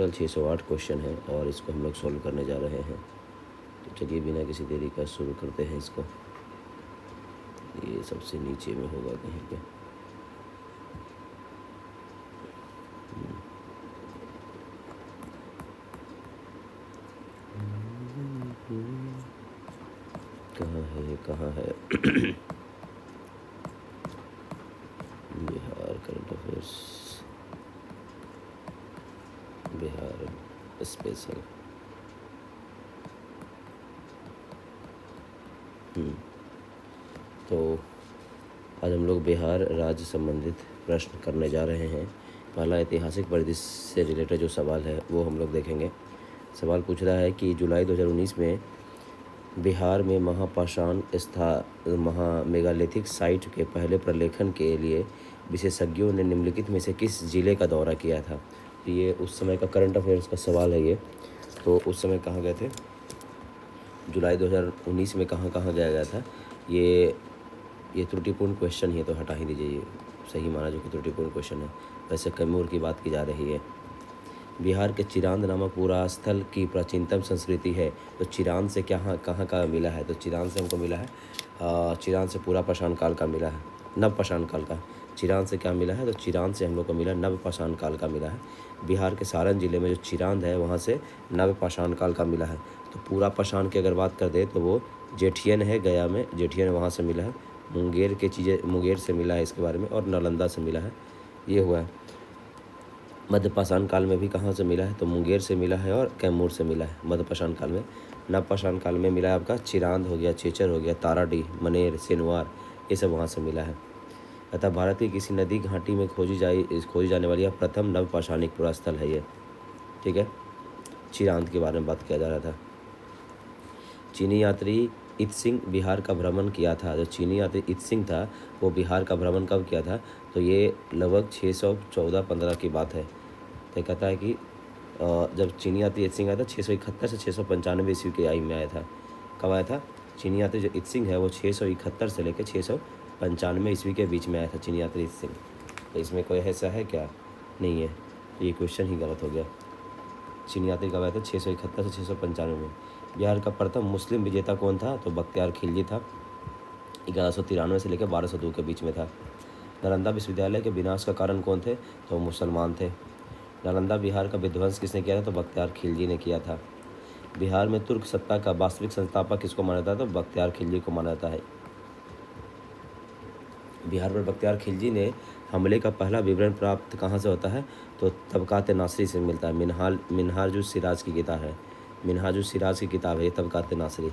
Total 608 question है और इसको हम लोग सॉल्व करने जा रहे हैं। तो चलिए बिना किसी देरी का शुरू करते हैं इसको। ये सबसे नीचे में होगा कहीं पे। कहाँ है Bihar current affairs, Bihar special. तो आज हम लोग बिहार राज्य संबंधित प्रश्न करने जा रहे हैं। पहला ऐतिहासिक परिदृश्य से रिलेटेड जो सवाल है वो हम लोग देखेंगे। सवाल पूछ रहा है कि जुलाई 2019 में बिहार में महापाषाण मेगालिथिक साइट के पहले प्रलेखन के लिए विशेषज्ञों ने निम्नलिखित में से किस जिले का दौरा किया था। ये उस समय का करंट अफेयर्स का सवाल है ये। तो उस समय कहाँ गए थे, जुलाई 2019 में कहाँ कहाँ गया था। ये त्रुटिपूर्ण क्वेश्चन ही तो हटा ही दीजिए, ये सही माना जो कि त्रुटिपूर्ण क्वेश्चन है। वैसे कैमूर की बात की जा रही है। बिहार के चिरांद नामक पुरास्थल की प्राचीनतम संस्कृति है। तो चिरांद से कहाँ का मिला है, तो चिरांद से हमको मिला है, चिरांद से पूरा पाषाण काल का मिला है, नव पाषाण काल का। चिरांद से क्या मिला है, तो चिरांद से हम लोग को मिला नव पाषाण काल का मिला है। बिहार के सारण जिले में जो चिरांद है वहाँ से नव पाषाण काल का मिला है। तो पूरा पाषाण की अगर बात कर दे तो वो जेठियन है, गया में जेठियन वहाँ से मिला है। मुंगेर के चीज़ें मुंगेर से मिला है इसके बारे में, और नालंदा से मिला है, ये हुआ है। मध्य पाषाण काल में भी कहाँ से मिला है, तो मुंगेर से मिला है और कैमूर से मिला है मध्य पाषाण काल में। नव पाषाण काल में मिला है आपका चिरांद हो गया, चेचर हो गया, ताराडीह, मनेर, सेनवार, ये सब वहाँ से मिला है। अतः भारत की किसी नदी घाटी में खोजी जाने वाली यह प्रथम नव पाषाणिक पुरास्थल है ये। ठीक है, चिरांद के बारे में बात किया जा रहा था। चीनी यात्री इत्सिंग बिहार का भ्रमण किया था। जो चीनी यात्री इत्सिंग था वो बिहार का भ्रमण कब किया था, तो ये लगभग 614-15 की बात है। तो कहता है कि जब चीनी यात्री इत्सिंग आया था 671 से 695 ईस्वी के आई में आया था। कब आया था, चीनी यात्री जो इत्सिंग है वो 671 से लेकर 695 ईस्वी के बीच में आया था चीनी यात्री इत्सिंग। तो इसमें कोई ऐसा है क्या, नहीं है, तो ये क्वेश्चन ही गलत हो गया। चीनी यात्री कब आया था, 671 से 695 में। बिहार का प्रथम मुस्लिम विजेता कौन था, तो बख्तियार खिलजी था। 1193 से लेकर 1202 के बीच में था। नालंदा विश्वविद्यालय के विनाश का कारण कौन थे, तो मुसलमान थे। नालंदा बिहार का विध्वंस किसने किया था, तो बख्तियार खिलजी ने किया था। बिहार में तुर्क सत्ता का वास्तविक संस्थापक किसको माना जाता है, तो बख्तियार खिलजी को माना जाता है। बिहार पर बख्तियार खिलजी ने हमले का पहला विवरण प्राप्त कहाँ से होता है, तो तबकात नासरी से मिलता है। मिनहाजुस सिराज की किताब है, मिनहाजुस सिराज की किताब है ये तबकात नासरी।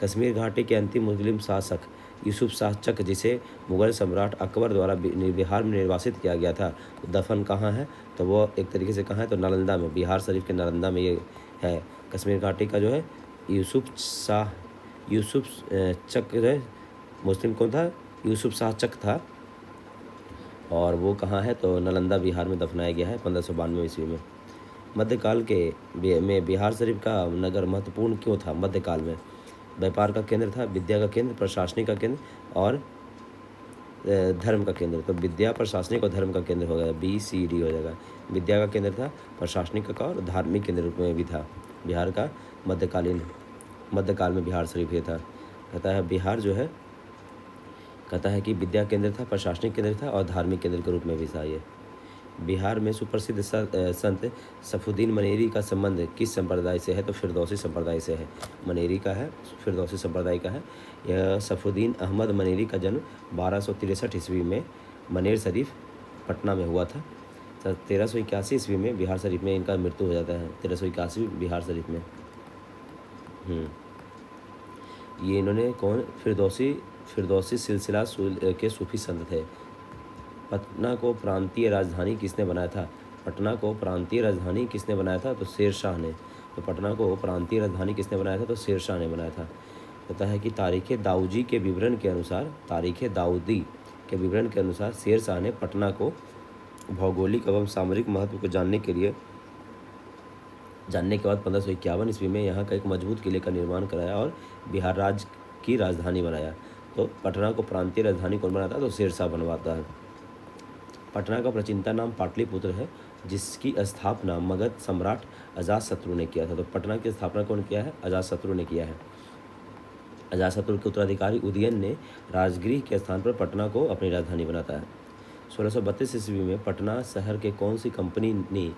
कश्मीर घाटी के अंतिम मुस्लिम शासक यूसुफ शाह चक, जिसे मुगल सम्राट अकबर द्वारा बिहार में निर्वासित किया गया था, तो दफन कहाँ है, तो वो एक तरीके से कहाँ है, तो नालंदा में, बिहार शरीफ के नालंदा में ये है। कश्मीर घाटी का जो है यूसुफ चक जो है, मुस्लिम कौन था, यूसुफ शाह चक था, और वो कहाँ है, तो नालंदा बिहार में दफनाया गया है 1592 ईस्वी में। मध्यकाल में बिहार शरीफ का नगर महत्वपूर्ण क्यों था, मध्यकाल में व्यापार का केंद्र था, विद्या का केंद्र, प्रशासनिक का केंद्र और धर्म का केंद्र। तो विद्या, प्रशासनिक और धर्म का केंद्र हो गया, BCD हो जाएगा। विद्या का केंद्र था, प्रशासनिक का और धार्मिक केंद्र रूप में भी था बिहार का। मध्यकाल में बिहार शरीफ ये था। कहता है बिहार जो है, कहता है कि विद्या केंद्र था, प्रशासनिक केंद्र था और धार्मिक केंद्र के रूप में भी था ये। बिहार में सुप्रसिद्ध संत सफुद्दीन मनेरी का संबंध किस संप्रदाय से है, तो फिरदौसी संप्रदाय से है। मनेरी का है, फिरदौसी संप्रदाय का है। यह सफुद्दीन अहमद मनेरी का जन्म 1263 ईस्वी में मनेर शरीफ पटना में हुआ था। 1381 ईस्वी में बिहार शरीफ में इनका मृत्यु हो जाता है, 1381 बिहार शरीफ में। ये इन्होंने कौन, फिरदौसी सिलसिला के सूफी संत थे। पटना को प्रांतीय राजधानी किसने बनाया था, पटना को प्रांतीय राजधानी किसने बनाया था, तो शेर शाह ने। तो पटना को प्रांतीय राजधानी किसने बनाया था, तो शेर शाह ने बनाया था। कहता है कि तारीख़ दाऊदी के विवरण के अनुसार शेर शाह ने पटना को भौगोलिक एवं सामरिक महत्व को जानने के बाद 1551 ईस्वी में यहाँ का एक मजबूत किले का निर्माण कराया और बिहार राज्य की राजधानी बनाया। तो पटना को प्रांतीय राजधानी कौन बनाता है, तो शेर शाह बनवाता है। पटना का प्राचीनता नाम पाटलिपुत्र है जिसकी स्थापना मगध सम्राट अजातशत्रु ने किया था। तो पटना की स्थापना कौन किया है? अजातशत्रु ने किया है। अजातशत्रु के उत्तराधिकारी उदयन ने राजगृह के स्थान पर पटना को अपनी राजधानी बनाता है। 1632 ईस्वी में पटना शहर के कौन सी कंपनी ने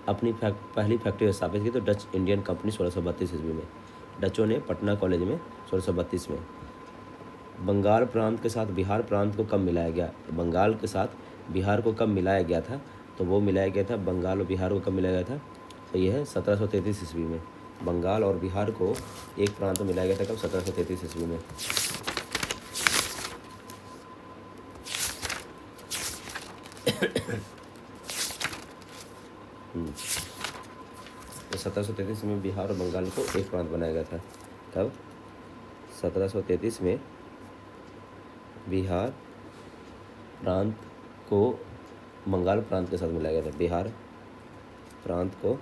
अपनी पहली फैक्ट्री स्थापित की? तो डच इंडियन कंपनी 1632 ईस्वी में। डचों ने पटना कॉलेज में 1632 में। बंगाल प्रांत के साथ बिहार प्रांत को कब मिलाया गया? बंगाल के साथ बिहार को कब मिलाया गया था? तो वो मिलाया गया था, बंगाल और बिहार को कब मिलाया गया था? तो यह है 1733 ईस्वी में। बंगाल और बिहार को एक प्रांत में मिलाया गया था कब? 1733 ईस्वी में। तो 1733 में बिहार और बंगाल को एक प्रांत बनाया गया था। तब 1733 में बिहार प्रांत को बंगाल प्रांत के साथ मिलाया गया था। बिहार प्रांत को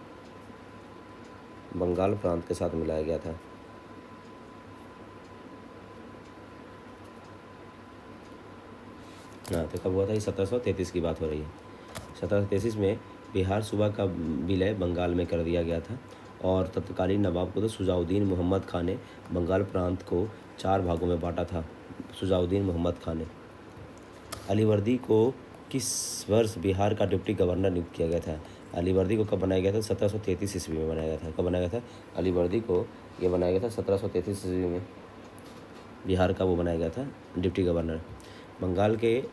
बंगाल प्रांत के साथ मिलाया गया था। हाँ, तो कब हुआ था? ये 1733 की बात हो रही है। 1733 में बिहार सूबा का विलय बंगाल में कर दिया गया था और तत्कालीन नवाब को तो सुजाउद्दीन मोहम्मद खान ने बंगाल प्रांत को 4 भागों में बांटा था। सुजाउद्दीन मोहम्मद खान ने। अलीवर्दी को किस वर्ष बिहार का डिप्टी गवर्नर नियुक्त किया गया था? अलीवर्दी को कब बनाया गया था? 1733 ईस्वी में बनाया गया था। कब बनाया गया था? अलीवर्दी को ये बनाया गया था 1733 ईस्वी में। बिहार का वो बनाया गया था डिप्टी गवर्नर। बंगाल के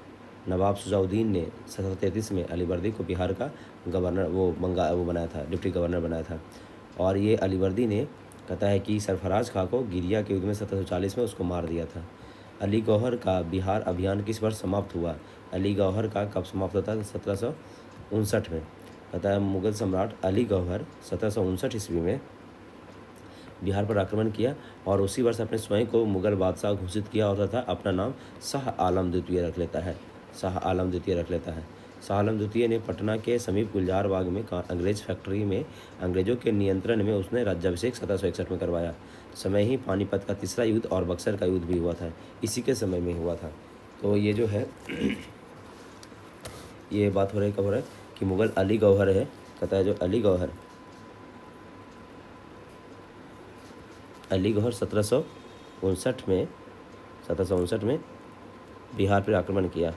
नवाब सुजाउद्दीन ने 1733 में अलीवर्दी को बिहार का गवर्नर वो बनाया था, डिप्टी गवर्नर बनाया था। और ये अलीवर्दी ने कहता है कि सरफराज खां को गिरिया के युद्ध में 1740 में उसको मार दिया था। अली गौहर का बिहार अभियान किस वर्ष समाप्त हुआ? अली गौहर का कब समाप्त होता है? 1759 में। कहता है मुगल सम्राट अली गौहर 1759 ईस्वी में बिहार पर आक्रमण किया और उसी वर्ष अपने स्वयं को मुगल बादशाह घोषित किया और तथा अपना नाम शाह आलम द्वितीय रख लेता है। शाह आलम द्वितीय रख लेता है। शाह आलम द्वितीय ने पटना के समीप गुलजार बाग में अंग्रेज फैक्ट्री में अंग्रेजों के नियंत्रण में उसने राज्याभिषेक 1761 में करवाया। समय ही पानीपत का तीसरा युद्ध और बक्सर का युद्ध भी हुआ था, इसी के समय में हुआ था। तो ये जो है ये बात हो रही कब हो रहा है कि मुगल अली गौहर है। कहता है जो अली गौहर 1759 में बिहार पर आक्रमण किया।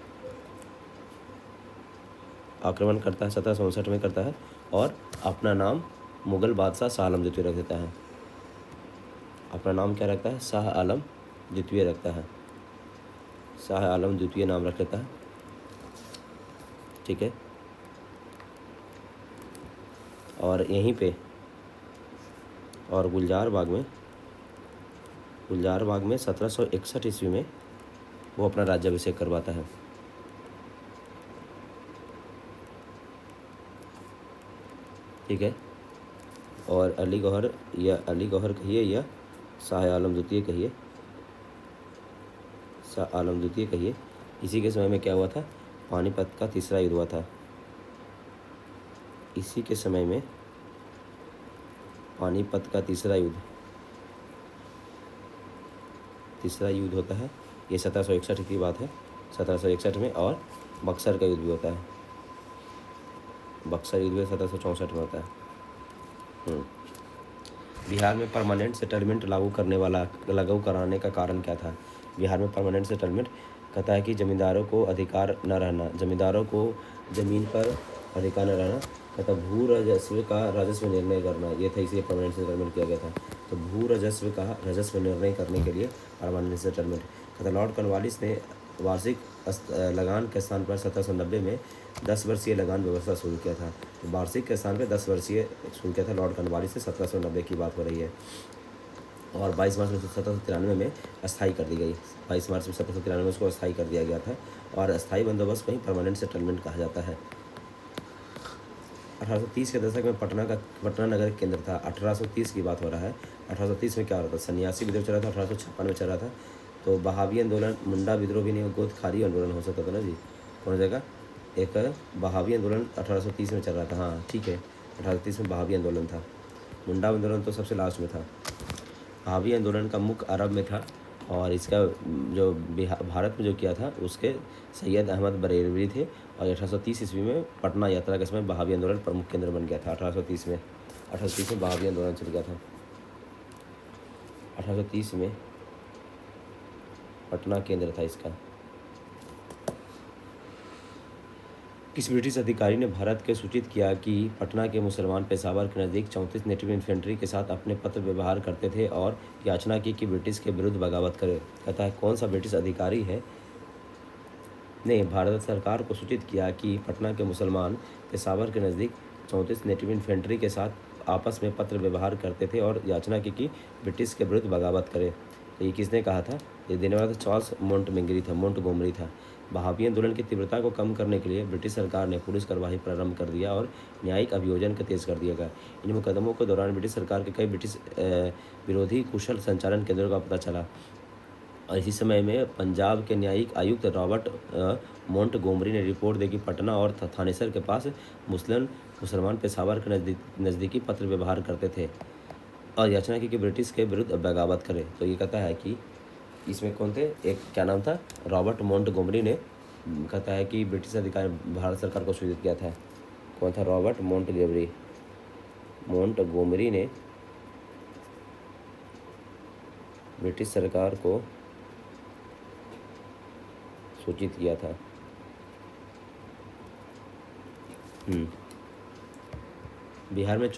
आक्रमण करता है 1759 में करता है और अपना नाम मुगल बादशाह शाह आलम द्वितीय रख देता है। अपना नाम क्या रखता है? शाह आलम द्वितीय रखता है। शाह आलम द्वितीय नाम रख लेता है। ठीक है। और यहीं पे और गुलजार बाग में 1761 ईस्वी में वो अपना राज्याभिषेक करवाता है। ठीक है। और अली गौहर कहिए या शाह आलम द्वितीय कहिए, शाह आलम द्वितीय कहिए, इसी के समय में क्या हुआ था? पानीपत का तीसरा युद्ध हुआ था। इसी के समय में पानीपत का तीसरा युद्ध होता है। ये 1761 की बात है, 1761 में। और बक्सर का युद्ध भी होता है। बक्सर युद्ध 1764 में होता है। बिहार में परमानेंट सेटलमेंट लागू कराने का कारण क्या था? बिहार में परमानेंट सेटलमेंट कहता है कि जमींदारों को अधिकार न रहना, जमींदारों को ज़मीन पर अधिकार न रहना, कहता भू राजस्व निर्णय करना, ये था, इसलिए परमानेंट सेटलमेंट किया गया था। तो भू राजस्व निर्णय करने के लिए परमानेंट सेटलमेंट। कहता लॉर्ड कॉर्नवालिस ने वार्षिक लगान के स्थान पर 1790 में 10 वर्षीय लगान व्यवस्था शुरू किया था। तो वार्षिक के स्थान पर 10 वर्षीय शुरू किया था लॉर्ड कॉर्नवालिस से। 1790 की बात हो रही है। और 22 मार्च 1793 में अस्थायी कर दी गई। 22 मार्च 1793 में उसको अस्थायी कर दिया गया था। और अस्थायी बंदोबस्त को ही परमानेंट सेटलमेंट कहा जाता है। 1830 के दशक में पटना नगर केंद्र था। 1830 की बात हो रहा है। 1830 में क्या हो रहा था? सन्यासी विद्रोह चल रहा था। 1856 में चल रहा था। तो बहावी आंदोलन, मुंडा विद्रोह भी नहीं, गोदखारी आंदोलन हो सकता था ना जी, कौन जगह? एक बहावी आंदोलन 1830 में चल रहा था। हाँ ठीक है, 1830 में बहावी आंदोलन था। मुंडा आंदोलन तो सबसे लास्ट में था। बहावी आंदोलन का मुख्य अरब में था और इसका जो भारत में जो किया था उसके सैयद अहमद बरेलवी थे। और 1830 ईस्वी में पटना यात्रा के समय बहावी आंदोलन प्रमुख केंद्र बन गया था। 1830 में बहावी आंदोलन चल गया था। 1830 में पटना केंद्र था इसका। किस ब्रिटिश अधिकारी ने भारत को सूचित किया कि पटना के मुसलमान पेशावर के नज़दीक 34 नेटिव इन्फेंट्री के साथ अपने पत्र व्यवहार करते थे और याचना की कि ब्रिटिश के विरुद्ध बगावत करे? कहता है कौन सा ब्रिटिश अधिकारी है ने भारत सरकार को सूचित किया कि पटना के मुसलमान पेशावर के नज़दीक 34 नेटिव इन्फेंट्री के साथ आपस में पत्र व्यवहार करते थे और याचना की कि ब्रिटिश के विरुद्ध बगावत करे? तो ये किसने कहा था? ये देने वाला था चार्ल्स मोंटगोमरी था। बहावी आंदोलन की तीव्रता को कम करने के लिए ब्रिटिश सरकार ने पुलिस कार्यवाही प्रारंभ कर दिया और न्यायिक अभियोजन को तेज कर दिया गया। इन मुकदमों के दौरान ब्रिटिश सरकार के कई ब्रिटिश विरोधी कुशल संचालन केंद्रों का पता चला। और इसी समय में पंजाब के न्यायिक आयुक्त रॉबर्ट मोंटगोमरी ने रिपोर्ट दी कि पटना और थानेसर के पास मुसलमान पेशावर के नज़दीकी पत्र व्यवहार करते थे और याचना की कि ब्रिटिश के विरुद्ध बगावत करे। तो ये कहता है कि इसमें कौन थे? एक क्या नाम था? रॉबर्ट मोंटगोमरी ने कहता है कि ब्रिटिश अधिकारी भारत सरकार को सूचित किया था। कौन था? रॉबर्ट मोंटगोमरी ने ब्रिटिश सरकार को सूचित किया था। बिहार में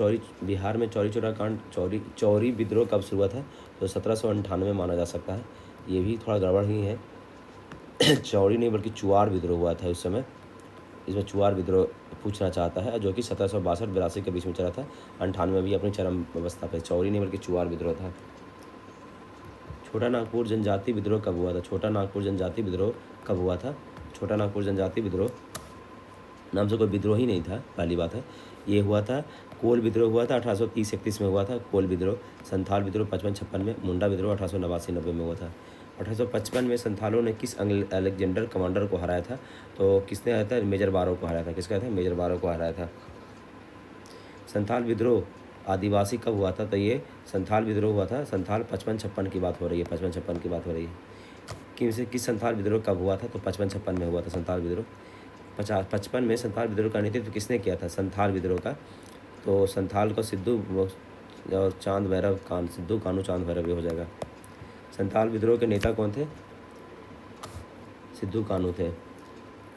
चौरी विद्रोह कब शुरू हुआ था? तो 1798 माना जा सकता है। ये भी थोड़ा गड़बड़ ही है। चौरी नहीं बल्कि चुआर विद्रोह हुआ था उस समय। इसमें चुआर विद्रोह पूछना चाहता है जो कि 1762-82 के बीच में चला था। 98 में भी अपनी चरम अवस्था पे। चौरी नहीं बल्कि चुआर विद्रोह था। छोटा नागपुर जनजाति विद्रोह कब हुआ था? छोटा नागपुर जनजाति विद्रोह कब हुआ था? छोटा नागपुर जनजाति विद्रोह नाम से कोई विद्रोह ही नहीं था, पहली बात है। ये हुआ था, कोल विद्रोह हुआ था 1830-31 में हुआ था। कोल विद्रोह। संथाल विद्रोह 55-56 में। मुंडा विद्रोह 1889-90 में हुआ था। 1855 में संथालों ने किस अलेक्जेंडर कमांडर को हराया था? तो किसने हराया था? मेजर बारो को हराया था। किसका था? मेजर बारो को हराया था। संथाल विद्रोह आदिवासी कब हुआ था? तो ये संथाल विद्रोह हुआ था संथाल 55-56 की बात हो रही है। 55-56 की बात हो रही है। किस संथाल विद्रोह कब हुआ था? तो 55-56 में हुआ था संथाल विद्रोह। 55 में संथाल विद्रोह का नेतृत्व किसने किया था? संथाल विद्रोह का। तो संथाल को सिद्धू और चांद भैरव सिद्धू कानू चांद भैरव भी हो जाएगा। संथाल विद्रोह के नेता कौन थे? सिद्धू कानू थे।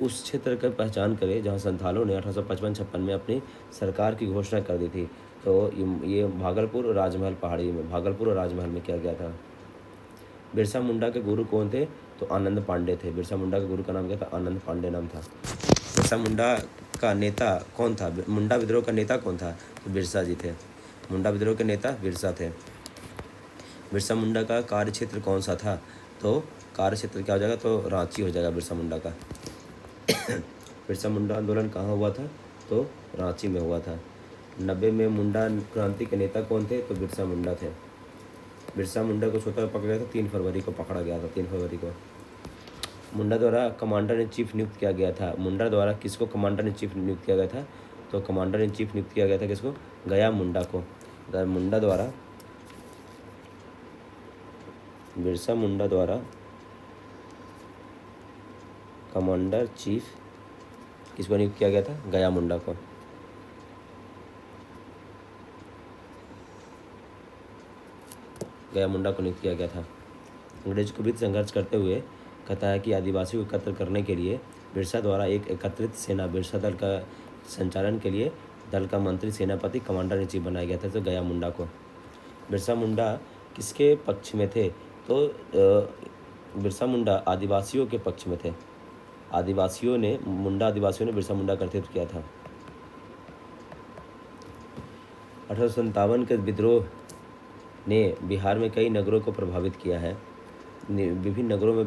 उस क्षेत्र की पहचान करें जहां संथालों ने 1855-56 में अपनी सरकार की घोषणा कर दी थी। तो ये भागलपुर और राजमहल पहाड़ी में, भागलपुर और राजमहल में किया गया था। बिरसा मुंडा के गुरु कौन थे? तो आनंद पांडे थे। बिरसा मुंडा के गुरु का नाम क्या था? आनंद पांडे नाम था। बिरसा मुंडा का नेता कौन था? मुंडा विद्रोह का नेता कौन था? तो बिरसा जी थे। मुंडा विद्रोह के नेता बिरसा थे। बिरसा मुंडा का कार्य क्षेत्र कौन सा था? तो कार्य क्षेत्र क्या हो जाएगा? तो रांची हो जाएगा बिरसा मुंडा का। बिरसा मुंडा आंदोलन कहाँ हुआ था? तो रांची में हुआ था। 90 में मुंडा क्रांति के नेता कौन थे? तो बिरसा मुंडा थे। बिरसा मुंडा को छोटा पकड़ा गया था, 3 फरवरी को पकड़ा गया था। 3 फरवरी को मुंडा द्वारा कमांडर इन चीफ नियुक्त किया गया था। मुंडा द्वारा किसको कमांडर इन चीफ नियुक्त किया गया था? तो कमांडर इन चीफ नियुक्त किया गया था किसको? गया मुंडा को। मुंडा द्वारा बिरसा मुंडा द्वारा कमांडर चीफ किसको नियुक्त किया गया था? गया मुंडा को। गया मुंडा को नियुक्त किया गया था। अंग्रेज को विरुद्ध संघर्ष करते हुए कहता है कि आदिवासियों को एकत्र करने के लिए बिरसा द्वारा एक एकत्रित सेना बिरसा दल का संचालन के लिए दल का मंत्री सेनापति कमांडर इन चीफ बनाया गया था। तो गया मुंडा को। बिरसा मुंडा किसके पक्ष में थे? तो बिरसा मुंडा आदिवासियों के पक्ष में थे। आदिवासियों ने बिरसा मुंडा का नेतृत्व किया था। 1857 के विद्रोह ने बिहार में कई नगरों को प्रभावित किया है। विभिन्न नगरों में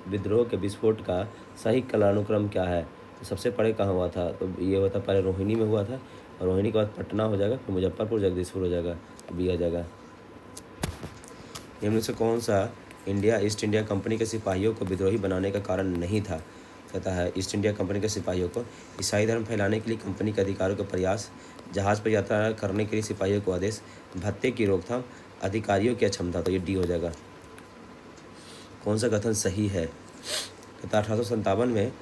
विद्रोह के विस्फोट का सही कालानुक्रम क्या है? तो सबसे पहले कहाँ हुआ था? तो ये हुआ था पहले रोहिणी में हुआ था, और रोहिणी के बाद पटना हो जाएगा, फिर मुजफ्फरपुर, जगदीशपुर हो जाएगा, भी आ जाएगा। इनमें से कौन सा ईस्ट इंडिया कंपनी के सिपाहियों को विद्रोही बनाने का कारण नहीं था? कहता है ईस्ट इंडिया कंपनी के सिपाहियों को ईसाई धर्म फैलाने के लिए कंपनी के अधिकारियों का प्रयास, जहाज़ पर यात्रा करने के लिए सिपाहियों को आदेश, भत्ते की रोकथाम, अधिकारियों की अक्षमता। तो ये डी हो जाएगा। कौन सा कथन सही है? कहता 1857 में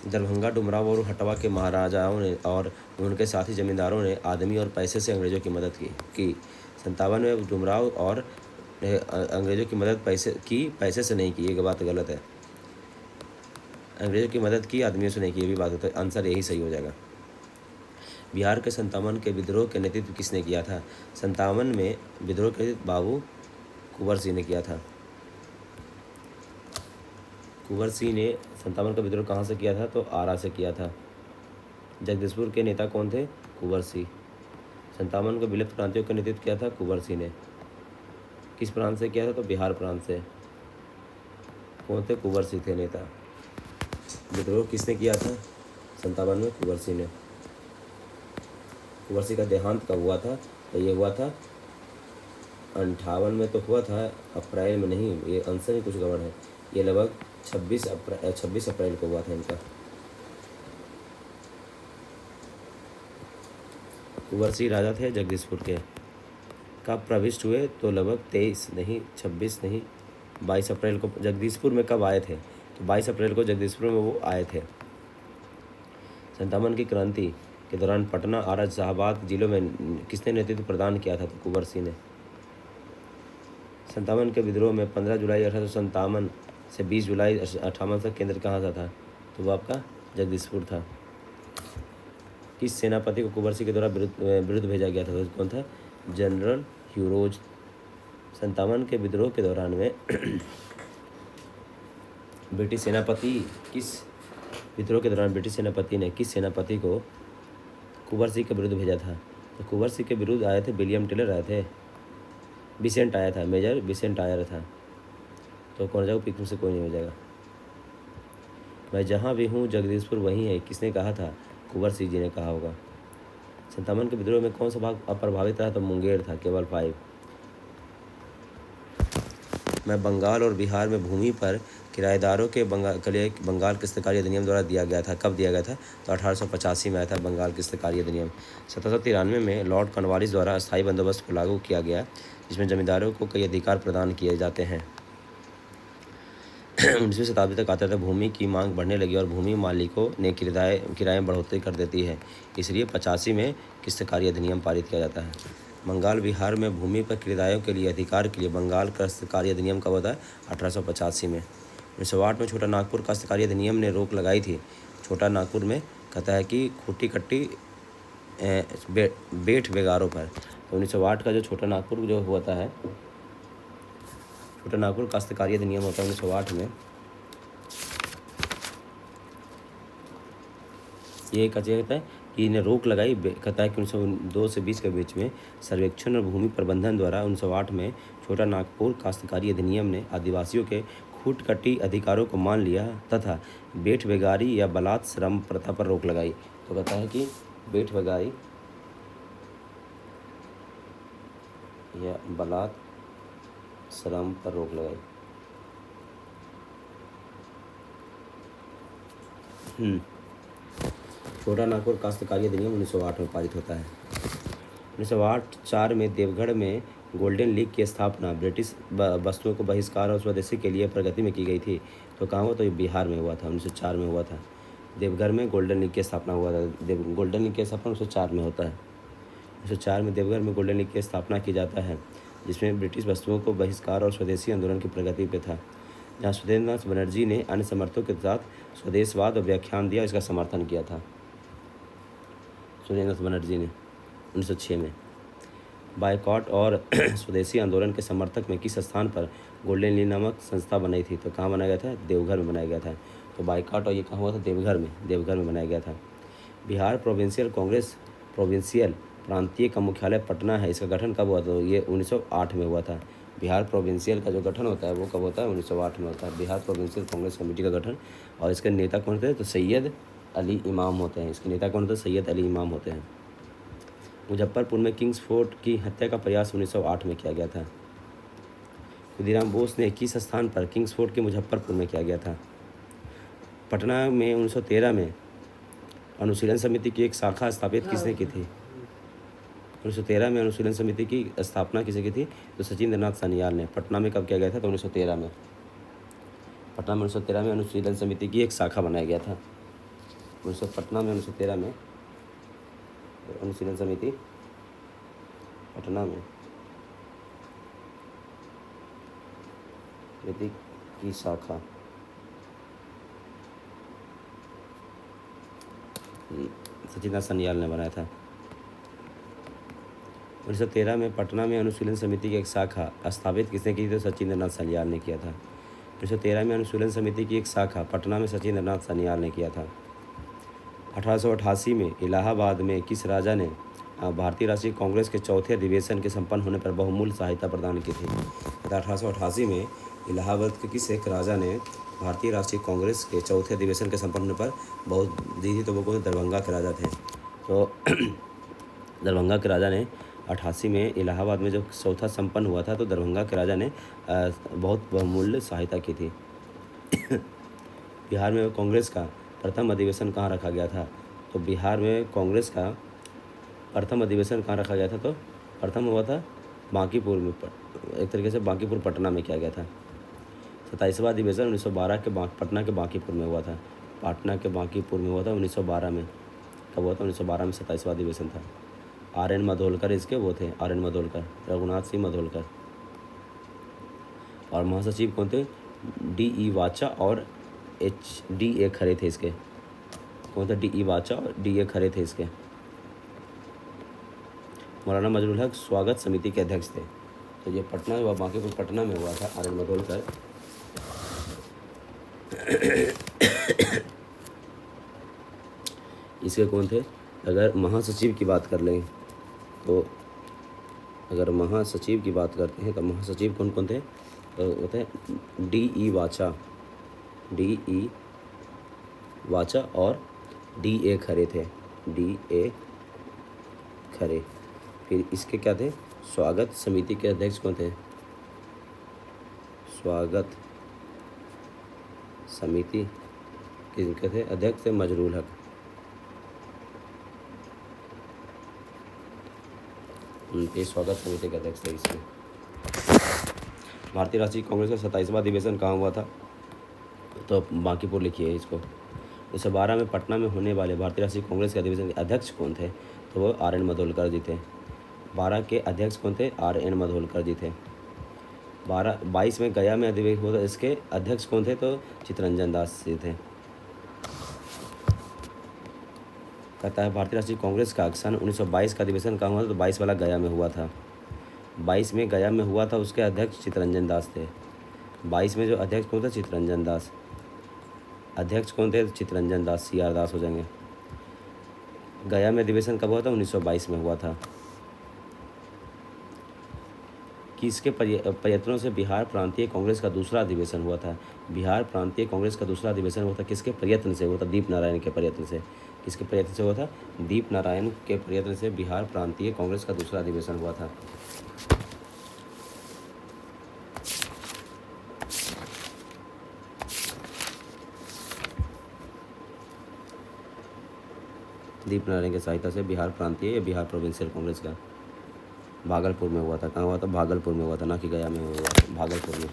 दरभंगा, डुमराव और हटवा के महाराजाओं ने और उनके साथी जमींदारों ने आदमी और पैसे से अंग्रेज़ों की मदद की। 57 में डुमराव और अंग्रेज़ों की मदद पैसे से नहीं की, ये बात गलत है। अंग्रेज़ों की मदद की, आदमियों से नहीं की, ये भी बात होता है। आंसर यही सही हो जाएगा। बिहार के 57 के विद्रोह के नेतृत्व किसने किया था? 57 में विद्रोह के नेतृत्व बाबू कुंवर सिंह ने किया था। कुंवर सिंह ने 57 का विद्रोह कहाँ से किया था? तो आरा से किया था। जगदीशपुर के नेता कौन थे? कुंवर सिंह। 57 को विलुप्त क्रांतियों का नेतृत्व किया था कुंवर सिंह ने। किस प्रांत से किया था? तो बिहार प्रांत से। कौन थे? कुंवर सिंह थे नेता। विद्रोह किसने किया था? 57 में कुंवर सिंह ने। कुंवर सिंह का देहांत कब हुआ था? तो ये हुआ था 58 में तो हुआ था, अप्रैल में नहीं, ये आंसर ही कुछ गड़बड़ है। ये लगभग 26 अप्रैल को हुआ था इनका। कुंवर सिंह राजा थे जगदीशपुर के। कब प्रविष्ट हुए? तो लगभग 23 नहीं, 26 नहीं, 22 अप्रैल को जगदीशपुर में कब आए थे? तो 22 अप्रैल को जगदीशपुर में वो आए थे। 57 की क्रांति के दौरान पटना, आरा, जहाबाद जिलों में किसने नेतृत्व प्रदान किया था? तो कुंवर सिंह ने। 57 के विद्रोह में 15 जुलाई 1857 से 20 जुलाई 58 तक केंद्र कहाँ सा था? तो वो आपका जगदीशपुर था। किस सेनापति को कुंवर सिंह के द्वारा विरुद्ध भेजा गया था? तो कौन था? General Hugh Rose. 57 के विद्रोह के दौरान में ब्रिटिश सेनापति ने किस सेनापति को कुंवर सिंह के विरुद्ध भेजा था? तो कुंवर सिंह के विरुद्ध आए थे विलियम टेलर आए थे, बिसेंट आया था, मेजर बिसेंट आया था। तो कौन जाएगा? पिक में से कोई नहीं हो जाएगा। मैं जहाँ भी हूँ जगदीशपुर वहीं है, किसने कहा था? कुंवर सिंह जी ने कहा होगा। 57 के विद्रोह में कौन सा भाग अप्रभावित रहा? तो मुंगेर था, केवल 5। मैं बंगाल और बिहार में भूमि पर किराएदारों के बंगाल किस्तकारी अधिनियम द्वारा दिया गया था। कब दिया गया था? तो 1885 में आया था बंगाल किस्तकारी अधिनियम। 1793 में लॉर्ड कॉर्नवालिस द्वारा अस्थायी बंदोबस्त को लागू किया गया, जिसमें जमींदारों को कई अधिकार प्रदान किए जाते हैं। 19वीं शताब्दी तक आते भूमि की मांग बढ़ने लगी और भूमि मालिकों ने किराए में बढ़ोतरी कर देती है, इसलिए 85 में किस्तकारी अधिनियम पारित किया जाता है। बंगाल बिहार में भूमि पर किरायों के लिए अधिकार के लिए बंगाल काश्तकारी अधिनियम कब होता है? 1885 में। 1908 में छोटा नागपुर काश्तकारी अधिनियम ने रोक लगाई थी। छोटा नागपुर में कहता है कि खूटी कट्टी बेठ बेगारों पर। तो 1908 का जो छोटा नागपुर जो होता है, छोटा नागपुर काश्तकारी अधिनियम होता है 1908 में। ये कहता है कि इन्हें रोक लगाई, कहता है कि 1902 से 20 के बीच में सर्वेक्षण और भूमि प्रबंधन द्वारा 1908 में छोटा नागपुर काश्तकारी अधिनियम ने आदिवासियों के खूटकटी अधिकारों को मान लिया तथा बेठ बेगारी या बलात् श्रम प्रथा पर रोक लगाई। तो कहता है कि बेठ बेगारी या बलात् श्रम पर रोक लगाई। छोटा नागपुर काश्तकारी अधिनियम 1908 में पारित होता है। 1908-4 में देवगढ़ में गोल्डन लीग की स्थापना ब्रिटिश वस्तुओं को बहिष्कार और स्वदेशी के लिए प्रगति में की गई थी। तो कहाँ हुआ? तो ये बिहार में हुआ था, 1904 में हुआ था। देवघर में गोल्डन लीग की स्थापना हुआ था। गोल्डन लीग की स्थापना 1904 में होता है। 1904 में देवघर में गोल्डन लीग की स्थापना की जाता है, जिसमें ब्रिटिश वस्तुओं को बहिष्कार और स्वदेशी आंदोलन की प्रगति पे था, जहाँ सुरेंद्रनाथ बनर्जी ने अन्य समर्थकों के साथ स्वदेशवाद और व्याख्यान दिया, इसका समर्थन किया था सुरेंद्रनाथ बनर्जी ने 1906 में। बायकॉट और स्वदेशी आंदोलन के समर्थक में किस स्थान पर गोल्डन लीग नामक संस्था बनाई थी? तो कहाँ बनाया गया था? देवघर में बनाया गया था। तो बायकॉट और ये कहाँ हुआ था? देवघर में बनाया गया था। बिहार प्रोविंशियल कांग्रेस प्रोविंशियल प्रांतीय का मुख्यालय पटना है, इसका गठन कब हुआ था? ये 1908 में हुआ था। बिहार प्रोविंशियल का जो गठन होता है वो कब होता है? 1908 में होता है, बिहार प्रोविंशियल कांग्रेस कमेटी का गठन। और इसके नेता कौन थे? तो सैयद अली इमाम होते हैं। इसके नेता कौन होते हैं? सैयद अली इमाम होते हैं। मुजफ्फरपुर में किंग्स फोर्ट की हत्या का प्रयास 1908 में किया गया था। खुदीराम बोस ने किस स्थान पर किंग्स फोर्ट के मुजफ्फरपुर में किया गया था? पटना में 1913 में अनुशीलन समिति की एक शाखा स्थापित किसने की थी? 1913 में अनुशीलन समिति की स्थापना किसने की थी? तो सचिंद्र नाथ सान्याल ने। पटना में कब किया गया था? तो 1913 में। पटना में 1913 में अनुशीलन समिति की एक शाखा बनाया गया था। पटना में 1913 में अनुशीलन समिति पटना में समिति की शाखा सचिदानंद सन्याल ने बनाया था। 1913 में पटना में अनुशीलन समिति की एक शाखा स्थापित किसने की थी? तो सचिंद्रनाथ सन्याल ने किया था। 1913 में अनुशीलन समिति की एक शाखा पटना में सचिंद्रनाथ सन्याल ने किया था। 1888 में इलाहाबाद में किस राजा ने भारतीय राष्ट्रीय कांग्रेस के चौथे अधिवेशन के संपन्न होने पर बहुमूल्य सहायता प्रदान की थी? 1888 में इलाहाबाद के किस एक राजा ने भारतीय राष्ट्रीय कांग्रेस के चौथे अधिवेशन के संपन्न होने पर बहुत दी थी? तो वो कौन? दरभंगा के राजा थे। तो दरभंगा के राजा ने 88 में इलाहाबाद में जब चौथा संपन्न हुआ था तो दरभंगा के राजा ने बहुत बहुमूल्य सहायता की थी। बिहार में कांग्रेस का प्रथम अधिवेशन कहाँ रखा गया था? तो बिहार में कांग्रेस का प्रथम अधिवेशन कहाँ रखा गया था? तो प्रथम हुआ था बांकीपुर में, एक तरीके से बांकीपुर पटना में किया गया था। 27वां अधिवेशन 1912 के पटना के बांकीपुर में हुआ था। पटना के बांकीपुर में हुआ था 1912 में। कब हुआ था? 1912 में 27वां अधिवेशन था। RN मधोलकर इसके वो थे, RN मधोलकर, रघुनाथ सिंह मधोलकर। और महासचिव कौन थे? DE वाचा और DA खरे थे इसके। कौन था? DE वाचा और DA खरे थे इसके। मौलाना मजरूल हक स्वागत समिति के अध्यक्ष थे। तो ये पटना व बांकीपुर पटना में हुआ था, RN मधोलकर। इसके कौन थे? अगर महासचिव की बात कर लें तो अगर महासचिव की बात करते हैं तो महासचिव कौन कौन थे? तो होते हैं DE वाचा और DA खरे थे, DA खरे। फिर इसके क्या थे? स्वागत समिति के अध्यक्ष कौन थे? स्वागत समिति किनके थे? अध्यक्ष थे मजरूल हक। ये स्वागत समिति के अध्यक्ष थे इसमें। भारतीय राष्ट्रीय कांग्रेस का 27वां अधिवेशन कहाँ हुआ था? तो बांकीपुर लिखिए इसको। 1912 में पटना में होने वाले भारतीय राष्ट्रीय कांग्रेस के अधिवेशन के अध्यक्ष कौन थे? तो वो RN मधोलकर जी थे। 12 के अध्यक्ष कौन थे? RN मधोलकर जी थे। 22 में गया में अधिवेशन हुआ था, इसके अध्यक्ष कौन थे? तो चित्तरंजन दास जी थे। कहता है भारतीय राष्ट्रीय कांग्रेस का सन 1922 का अधिवेशन कहाँ हुआ था? तो 22 वाला गया में हुआ था। 22 में गया में हुआ था, उसके अध्यक्ष चित्तरंजन दास थे। 22 में जो अध्यक्ष कौन था? चित्तरंजन दास। अध्यक्ष कौन थे? चित्तरंजन दास, CR दास हो जाएंगे। गया में अधिवेशन कब हुआ था? 1922 में हुआ था। किसके प्रयत्नों से बिहार प्रांतीय कांग्रेस का दूसरा अधिवेशन हुआ था? बिहार प्रांतीय कांग्रेस का दूसरा अधिवेशन हुआ था किसके प्रयत्न से हुआ था? दीप नारायण के प्रयत्न से। किसके प्रयत्न से हुआ था? दीप नारायण के प्रयत्न से बिहार प्रांतीय कांग्रेस का दूसरा अधिवेशन हुआ था। दीप नारायण की सहायता से बिहार प्रांतीय या बिहार प्रोविंशियल कांग्रेस का भागलपुर में हुआ था। कहाँ हुआ था? भागलपुर में हुआ था, ना कि गया में हुआ था, भागलपुर में।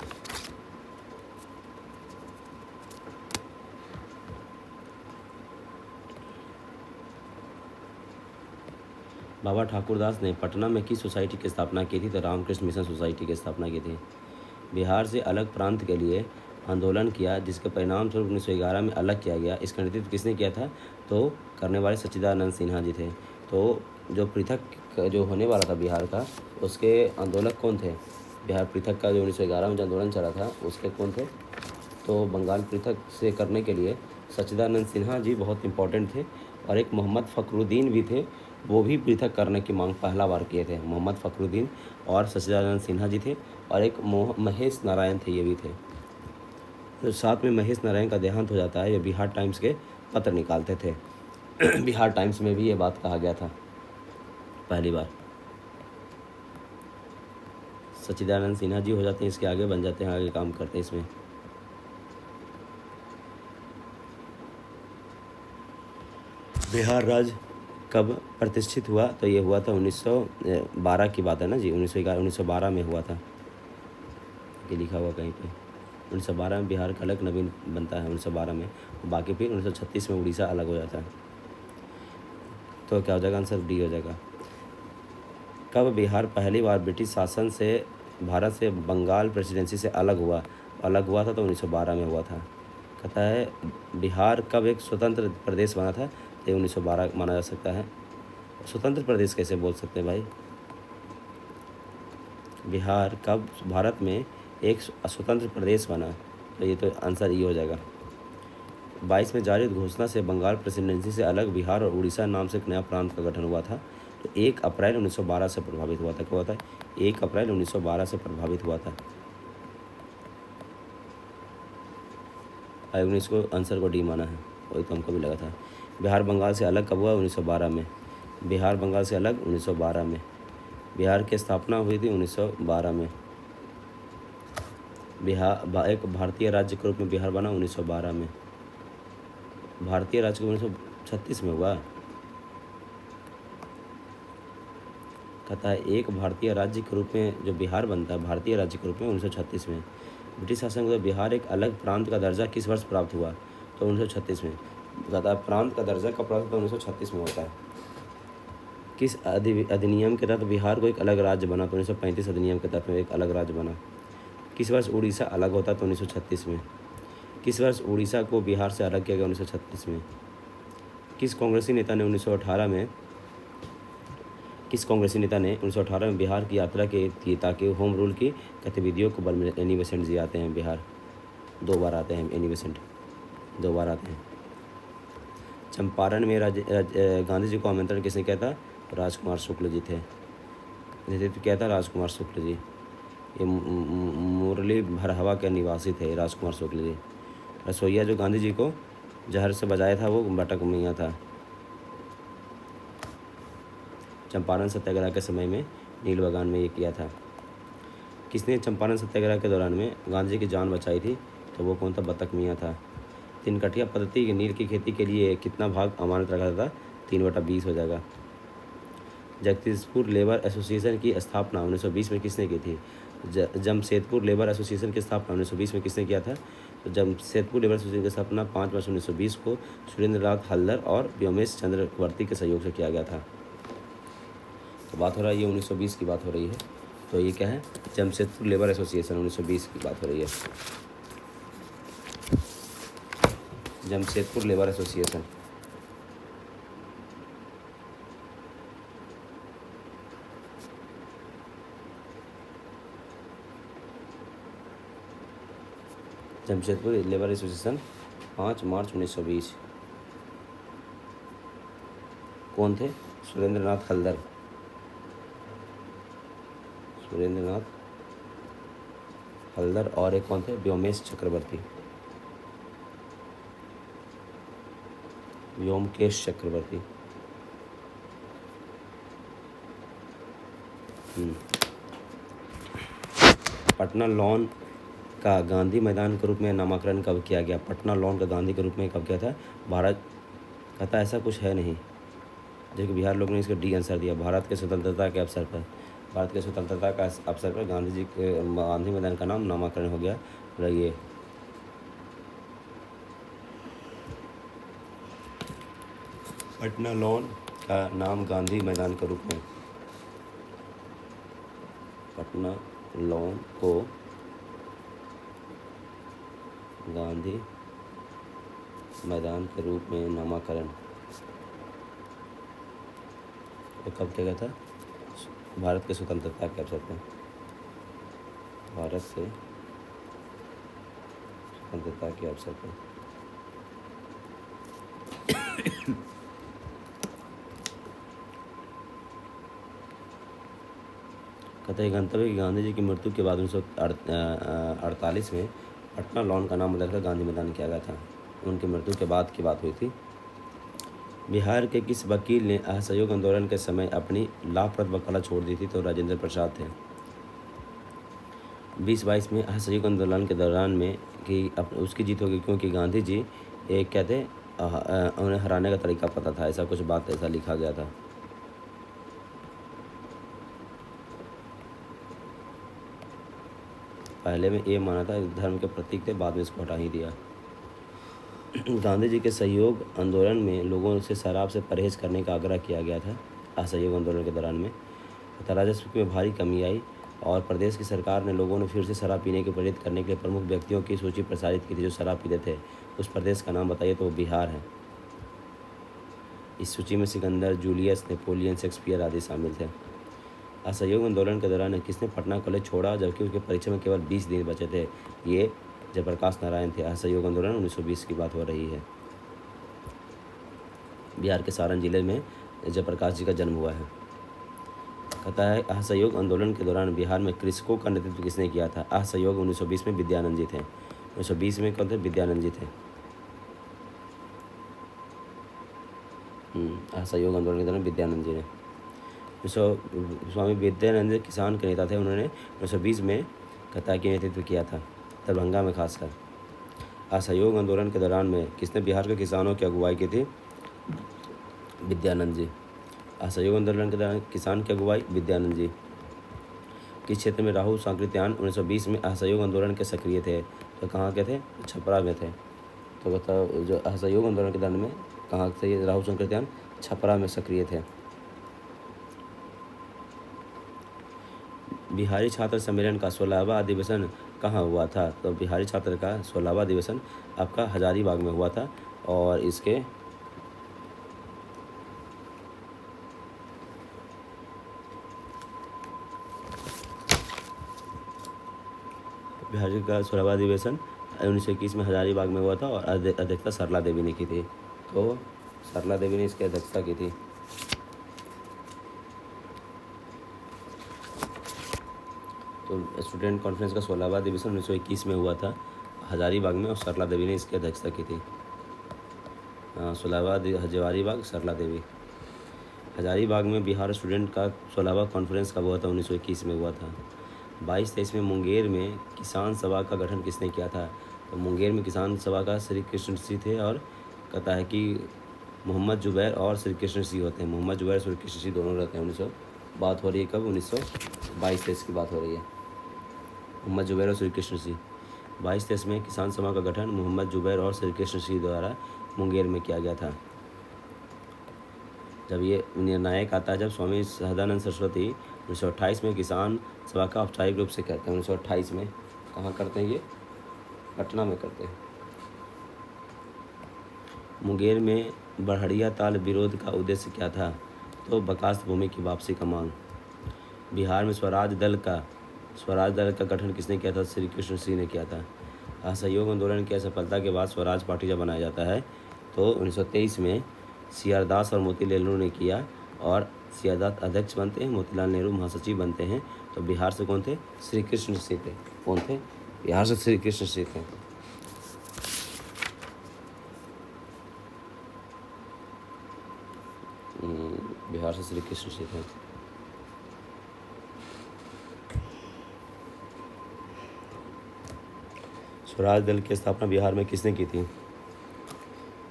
बाबा ठाकुरदास ने पटना में किस सोसाइटी की स्थापना की थी? तो रामकृष्ण मिशन सोसाइटी की स्थापना की थी। बिहार से अलग प्रांत के लिए आंदोलन किया, जिसके परिणाम स्वरूप 1911 में अलग किया गया। इसका नेतृत्व किसने किया था? तो करने वाले सच्चिदानंद सिन्हा जी थे। तो जो पृथक जो होने वाला था बिहार का, उसके आंदोलक कौन थे? बिहार पृथक का जो 1911 में जो आंदोलन चला था उसके कौन थे? तो बंगाल पृथक से करने के लिए सच्चिदानंद सिन्हा जी बहुत इम्पोर्टेंट थे। और एक मोहम्मद फ़खरुद्दीन भी थे, वो भी पृथक करने की मांग पहला बार किए थे। मोहम्मद फ़खरुद्दीन और सच्चिदानंद सिन्हा जी थे। और एक महेश नारायण थे, ये भी थे। तो साथ में महेश नारायण का देहांत हो जाता है। ये बिहार टाइम्स के पत्र निकालते थे। बिहार टाइम्स में भी ये बात कहा गया था पहली बार। सच्चिदानंद सिन्हा जी हो जाते हैं, इसके आगे बन जाते हैं, आगे काम करते हैं इसमें। बिहार राज्य कब प्रतिष्ठित हुआ? तो ये हुआ था 1912 की बात है ना जी, 1912 में हुआ था, ये लिखा हुआ कहीं पे। 1912 में बिहार का अलग नवीन बनता है 1912 में, बाकी फिर 1936 में उड़ीसा अलग हो जाता है। तो क्या हो जाएगा आंसर? डी हो जाएगा। कब बिहार पहली बार ब्रिटिश शासन से भारत से बंगाल प्रेसिडेंसी से अलग हुआ? अलग हुआ था तो 1912 में हुआ था। कहता है बिहार कब एक स्वतंत्र प्रदेश बना था? तो 1912 माना जा सकता है। स्वतंत्र प्रदेश कैसे बोल सकते हैं भाई? बिहार कब भारत में एक स्वतंत्र प्रदेश बना? तो ये तो आंसर ये हो जाएगा। 22 में जारी घोषणा से बंगाल प्रेसिडेंसी से अलग बिहार और उड़ीसा नाम से एक नया प्रांत का गठन हुआ था। तो 1 अप्रैल 1912 से प्रभावित हुआ था। क्या हुआ था? 1 अप्रैल 1912 से प्रभावित हुआ था। आयोग ने इसको आंसर को डी माना है, वही तो हमको भी लगा था। बिहार बंगाल से अलग कब हुआ? 1912 में। बिहार बंगाल से अलग 1912 में। बिहार की स्थापना हुई थी 1912 में। बिहार एक भारतीय राज्य के रूप में बिहार बना 1912 में। भारतीय राज्य 1936 में हुआ। कहता है एक भारतीय राज्य के रूप में जो बिहार बनता है भारतीय राज्य के रूप में 1936 में। ब्रिटिश शासन को बिहार एक अलग प्रांत का दर्जा किस वर्ष प्राप्त हुआ? तो 1936 में। कहता है प्रांत का दर्जा कब प्राप्त होता है? 1936 में होता है। किस अधिनियम के तहत बिहार को एक अलग राज्य बना? तो 1935 अधिनियम के तहत एक अलग राज्य बना। किस वर्ष उड़ीसा अलग होता है? तो 1936 में। किस वर्ष उड़ीसा को बिहार से अलग किया गया? 1936 में। किस कांग्रेसी नेता ने 1918 में बिहार की यात्रा की ताकि होम रूल की गतिविधियों को बल में? एनी बेसेंट जी आते हैं बिहार, 2 बार आते हैं। एनी बेसेंट 2 बार आते हैं। चंपारण में गांधी जी को आमंत्रण किसने किया था? राजकुमार शुक्ल जी थे। नेतृत्व किया था राजकुमार शुक्ल जी। ये मुरली भरहवा के निवासी थे राजकुमार शुक्ल जी। रसोईया जो गांधी जी को जहर से बजाया था वो बटक मियाँ था। चंपारण सत्याग्रह के समय में नील बागान में ये किया था। किसने चंपारण सत्याग्रह के दौरान में गांधी जी की जान बचाई थी? तो वो कौन था? बतक मियाँ था। 3 कठिया पद्धति की नील की खेती के लिए कितना भाग अमानत रखा था? 3/20 हो जाएगा। जगदीशपुर लेबर एसोसिएशन की स्थापना 1920 में किसने की थी? जमशेदपुर लेबर एसोसिएशन की स्थापना 1920 में किसने किया था? तो जमशेदपुर लेबर एसोसिएशन की स्थापना 5 मार्च 1920 को सुरेंद्रनाथ हल्दर और व्योमेश चंद्रवर्ती के सहयोग से किया गया था। तो बात हो रहा है ये 1920 की बात हो रही है। तो ये क्या है? जमशेदपुर लेबर एसोसिएशन 1920 की बात हो रही है। Jamshedpur labour association. Jamshedpur labour association 5 मार्च 1920। कौन थे? सुरेंद्रनाथ हल्दर। सुरेंद्रनाथ हल्दर और एक कौन थे? व्योमेश चक्रवर्ती। व्योमकेश चक्रवर्ती। पटना लॉन का गांधी मैदान के रूप में नामकरण कब किया गया? पटना लॉन का गांधी के रूप में कब किया था? भारत। कहता ऐसा कुछ है नहीं, जो कि बिहार लोग ने इसका डी आंसर दिया। भारत के स्वतंत्रता के अवसर पर। भारत के स्वतंत्रता का अवसर पर गांधी जी के गांधी मैदान का नाम नामकरण हो गया। ये पटना लॉन का नाम गांधी मैदान के रूप में। पटना लॉन को गांधी मैदान के रूप में नामकरण तो कब किया गया था? भारत के स्वतंत्रता के अवसर पर। भारत से स्वतंत्रता के अवसर पर। कहते हैं गंतव्य की गांधी जी की मृत्यु के बाद 1948 में पटना लॉन का नाम बदलकर गांधी मैदान किया गया था। उनकी मृत्यु के बाद की बात हुई थी। बिहार के किस वकील ने असहयोग आंदोलन के समय अपनी लाभप्रद वकालत छोड़ दी थी? तो राजेंद्र प्रसाद थे। 2022 में असहयोग आंदोलन के दौरान में कि उसकी जीत होगी क्योंकि गांधी जी एक क्या थे? उन्हें हराने का तरीका पता था, ऐसा कुछ बात ऐसा लिखा गया था। पहले में ये माना था धर्म के प्रतीक थे, बाद में इसको हटा ही दिया। गांधी जी के सहयोग आंदोलन में लोगों से शराब से परहेज करने का आग्रह किया गया था। असहयोग आंदोलन के दौरान में तथा राजस्व में भारी कमी आई और प्रदेश की सरकार ने लोगों ने फिर से शराब पीने के प्रेरित करने के लिए प्रमुख व्यक्तियों की सूची प्रसारित की थी जो शराब पीते थे। उस प्रदेश का नाम बताइए, तो वो बिहार है। इस सूची में सिकंदर, जूलियस, नेपोलियन, शेक्सपियर आदि शामिल थे। असहयोग आंदोलन के दौरान किसने पटना कॉलेज छोड़ा जबकि उसके परीक्षा में केवल 20 दिन बचे थे? ये जयप्रकाश नारायण थे। असहयोग आंदोलन 1920 की बात हो रही है। बिहार के सारण जिले में जयप्रकाश जी का जन्म हुआ है। कहता है असहयोग आंदोलन के दौरान बिहार में कृषकों का नेतृत्व किसने किया था? असहयोग 1920 में विद्यानंद जी थे। 1920 में कौन थे? विद्यानंद जी थे। असहयोग आंदोलन के दौरान विद्यानंद जी ने स्वामी विद्यानंद किसान के नेता थे। उन्होंने 1920 में कहता है कि नेतृत्व किया था, दरभंगा में खासकर। असहयोग आंदोलन के दौरान में किसने बिहार के किसानों की अगुवाई की थी? विद्यानंद जी। असहयोग आंदोलन के दौरान किसान की अगुवाई विद्यानंद जी। किस क्षेत्र में राहुल सांकृत्यायन 1920 में असहयोग आंदोलन के सक्रिय थे? तो कहाँ के थे? छपरा में थे। तो बताओ, जो असहयोग आंदोलन के दौरान में कहाँ थे राहुल सांकृत्यायन? छपरा में सक्रिय थे। बिहारी छात्र सम्मेलन का 16वां अधिवेशन कहाँ हुआ था? तो बिहारी छात्र का 16वां अधिवेशन आपका हजारीबाग में हुआ था। और इसके बिहारी का 16वां अधिवेशन 1921 में हजारीबाग में हुआ था और अध्यक्षता सरला देवी ने की थी। तो सरला देवी ने इसकी अध्यक्षता की थी। तो स्टूडेंट कॉन्फ्रेंस का 16वां अधिवेशन 1921 में हुआ था हजारीबाग में और सरला देवी ने इसकी अध्यक्षता की थी। 16वां हजारीबाग, सरला देवी। हजारीबाग में बिहार स्टूडेंट का 16वां कॉन्फ्रेंस कब हुआ था? 1921 में हुआ था। 22-23 में मुंगेर में किसान सभा का गठन किसने किया था? तो मुंगेर में किसान सभा का श्री कृष्ण सिंह थे और कहता है कि मोहम्मद जुबैर और श्री कृष्ण सिंह होते हैं। मोहम्मद जुबैर श्री कृष्ण सिंह दोनों रहते हैं। 1900 बात हो रही है कब? 1922-23 की बात हो रही है। मोहम्मद जुबैर और श्री कृष्ण सिंह। 22-23 में किसान सभा का गठन मोहम्मद जुबैर और श्री कृष्ण सिंह द्वारा मुंगेर में किया गया था। जब ये निर्णायक आता है जब स्वामी सहजानंद सरस्वती 1928 में किसान सभा का औपचारिक रूप से करते हैं। 1928 में कहाँ करते हैं? ये पटना में करते हैं। मुंगेर में बड़हड़िया ताल विरोध का उद्देश्य क्या था? तो बकास्त भूमि की वापसी का मांग। बिहार में स्वराज दल का गठन किसने किया था? श्री कृष्ण सिंह ने किया था। असहयोग आंदोलन की असफलता के बाद स्वराज पार्टी जब बनाया जाता है तो 1923 में सी.आर. दास और मोतीलाल नेहरू ने किया और सी.आर. दास अध्यक्ष बनते हैं, मोतीलाल नेहरू महासचिव बनते हैं। तो बिहार से कौन थे? श्री कृष्ण सिंह थे। कौन थे? बिहार से श्री कृष्ण सिंह थे। बिहार से श्री कृष्ण सिंह थे। स्वराज दल की स्थापना बिहार में किसने की थी?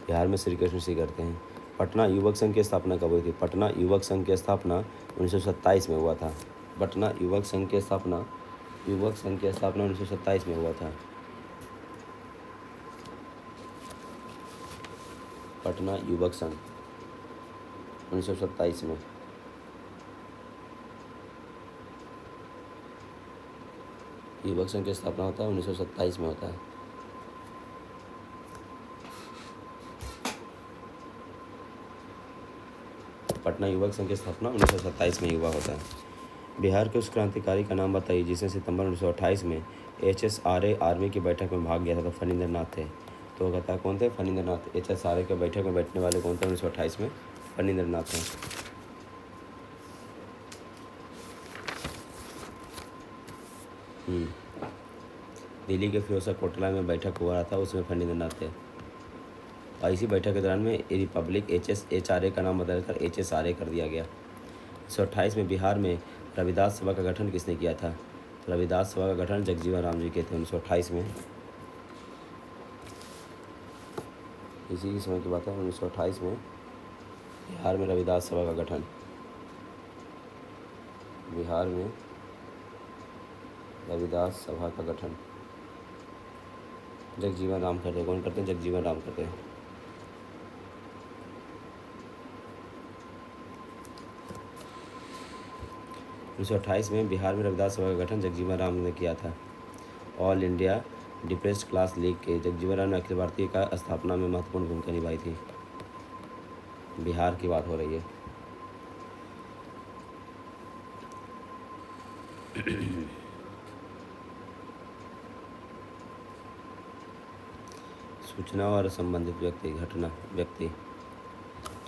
बिहार में श्री कृष्ण सिंह करते हैं। पटना युवक संघ की स्थापना कब हुई थी? पटना युवक संघ की स्थापना 1927 में हुआ था। पटना युवक संघ की स्थापना 1927 में हुआ था। पटना युवक संघ 1927 में। युवक संघ की स्थापना होता है 1927 में होता है। पटना युवक संघ की स्थापना 1927 में हुआ होता है। बिहार के उस क्रांतिकारी का नाम बताइए जिसने सितंबर 1928 में HSRA आर्मी की बैठक में भाग गया था। तो फणींद्र नाथ थे। तो कहता कौन थे? फणींद्र नाथ। HSRA के बैठक में बैठने वाले कौन थे 1928 में? फणींद्र नाथ थे। दिल्ली के फिरोजा कोटला में बैठक हुआ था, उसमें फणींद्र नाथ थे। और इसी बैठक के दौरान में रिपब्लिक HSRA का नाम बदलकर HSRA कर दिया गया। 1928 में बिहार में रविदास सभा का गठन किसने किया था? तो रविदास सभा का गठन जगजीवन राम जी के थे 1928 में। इसी की समय की बात है 1928 में बिहार में रविदास सभा का गठन। बिहार में रविदास सभा का गठन जगजीवन राम करते हैं। कौन करते हैं? जगजीवन राम करते हैं। उन्नीस सौ 28 में बिहार में रविदास सभा का गठन जगजीवन राम ने किया था। All India depressed class league के जगजीवन राम ने अखिल भारतीय का स्थापना में महत्वपूर्ण भूमिका निभाई थी। बिहार की बात हो रही है। सूचना और संबंधित व्यक्ति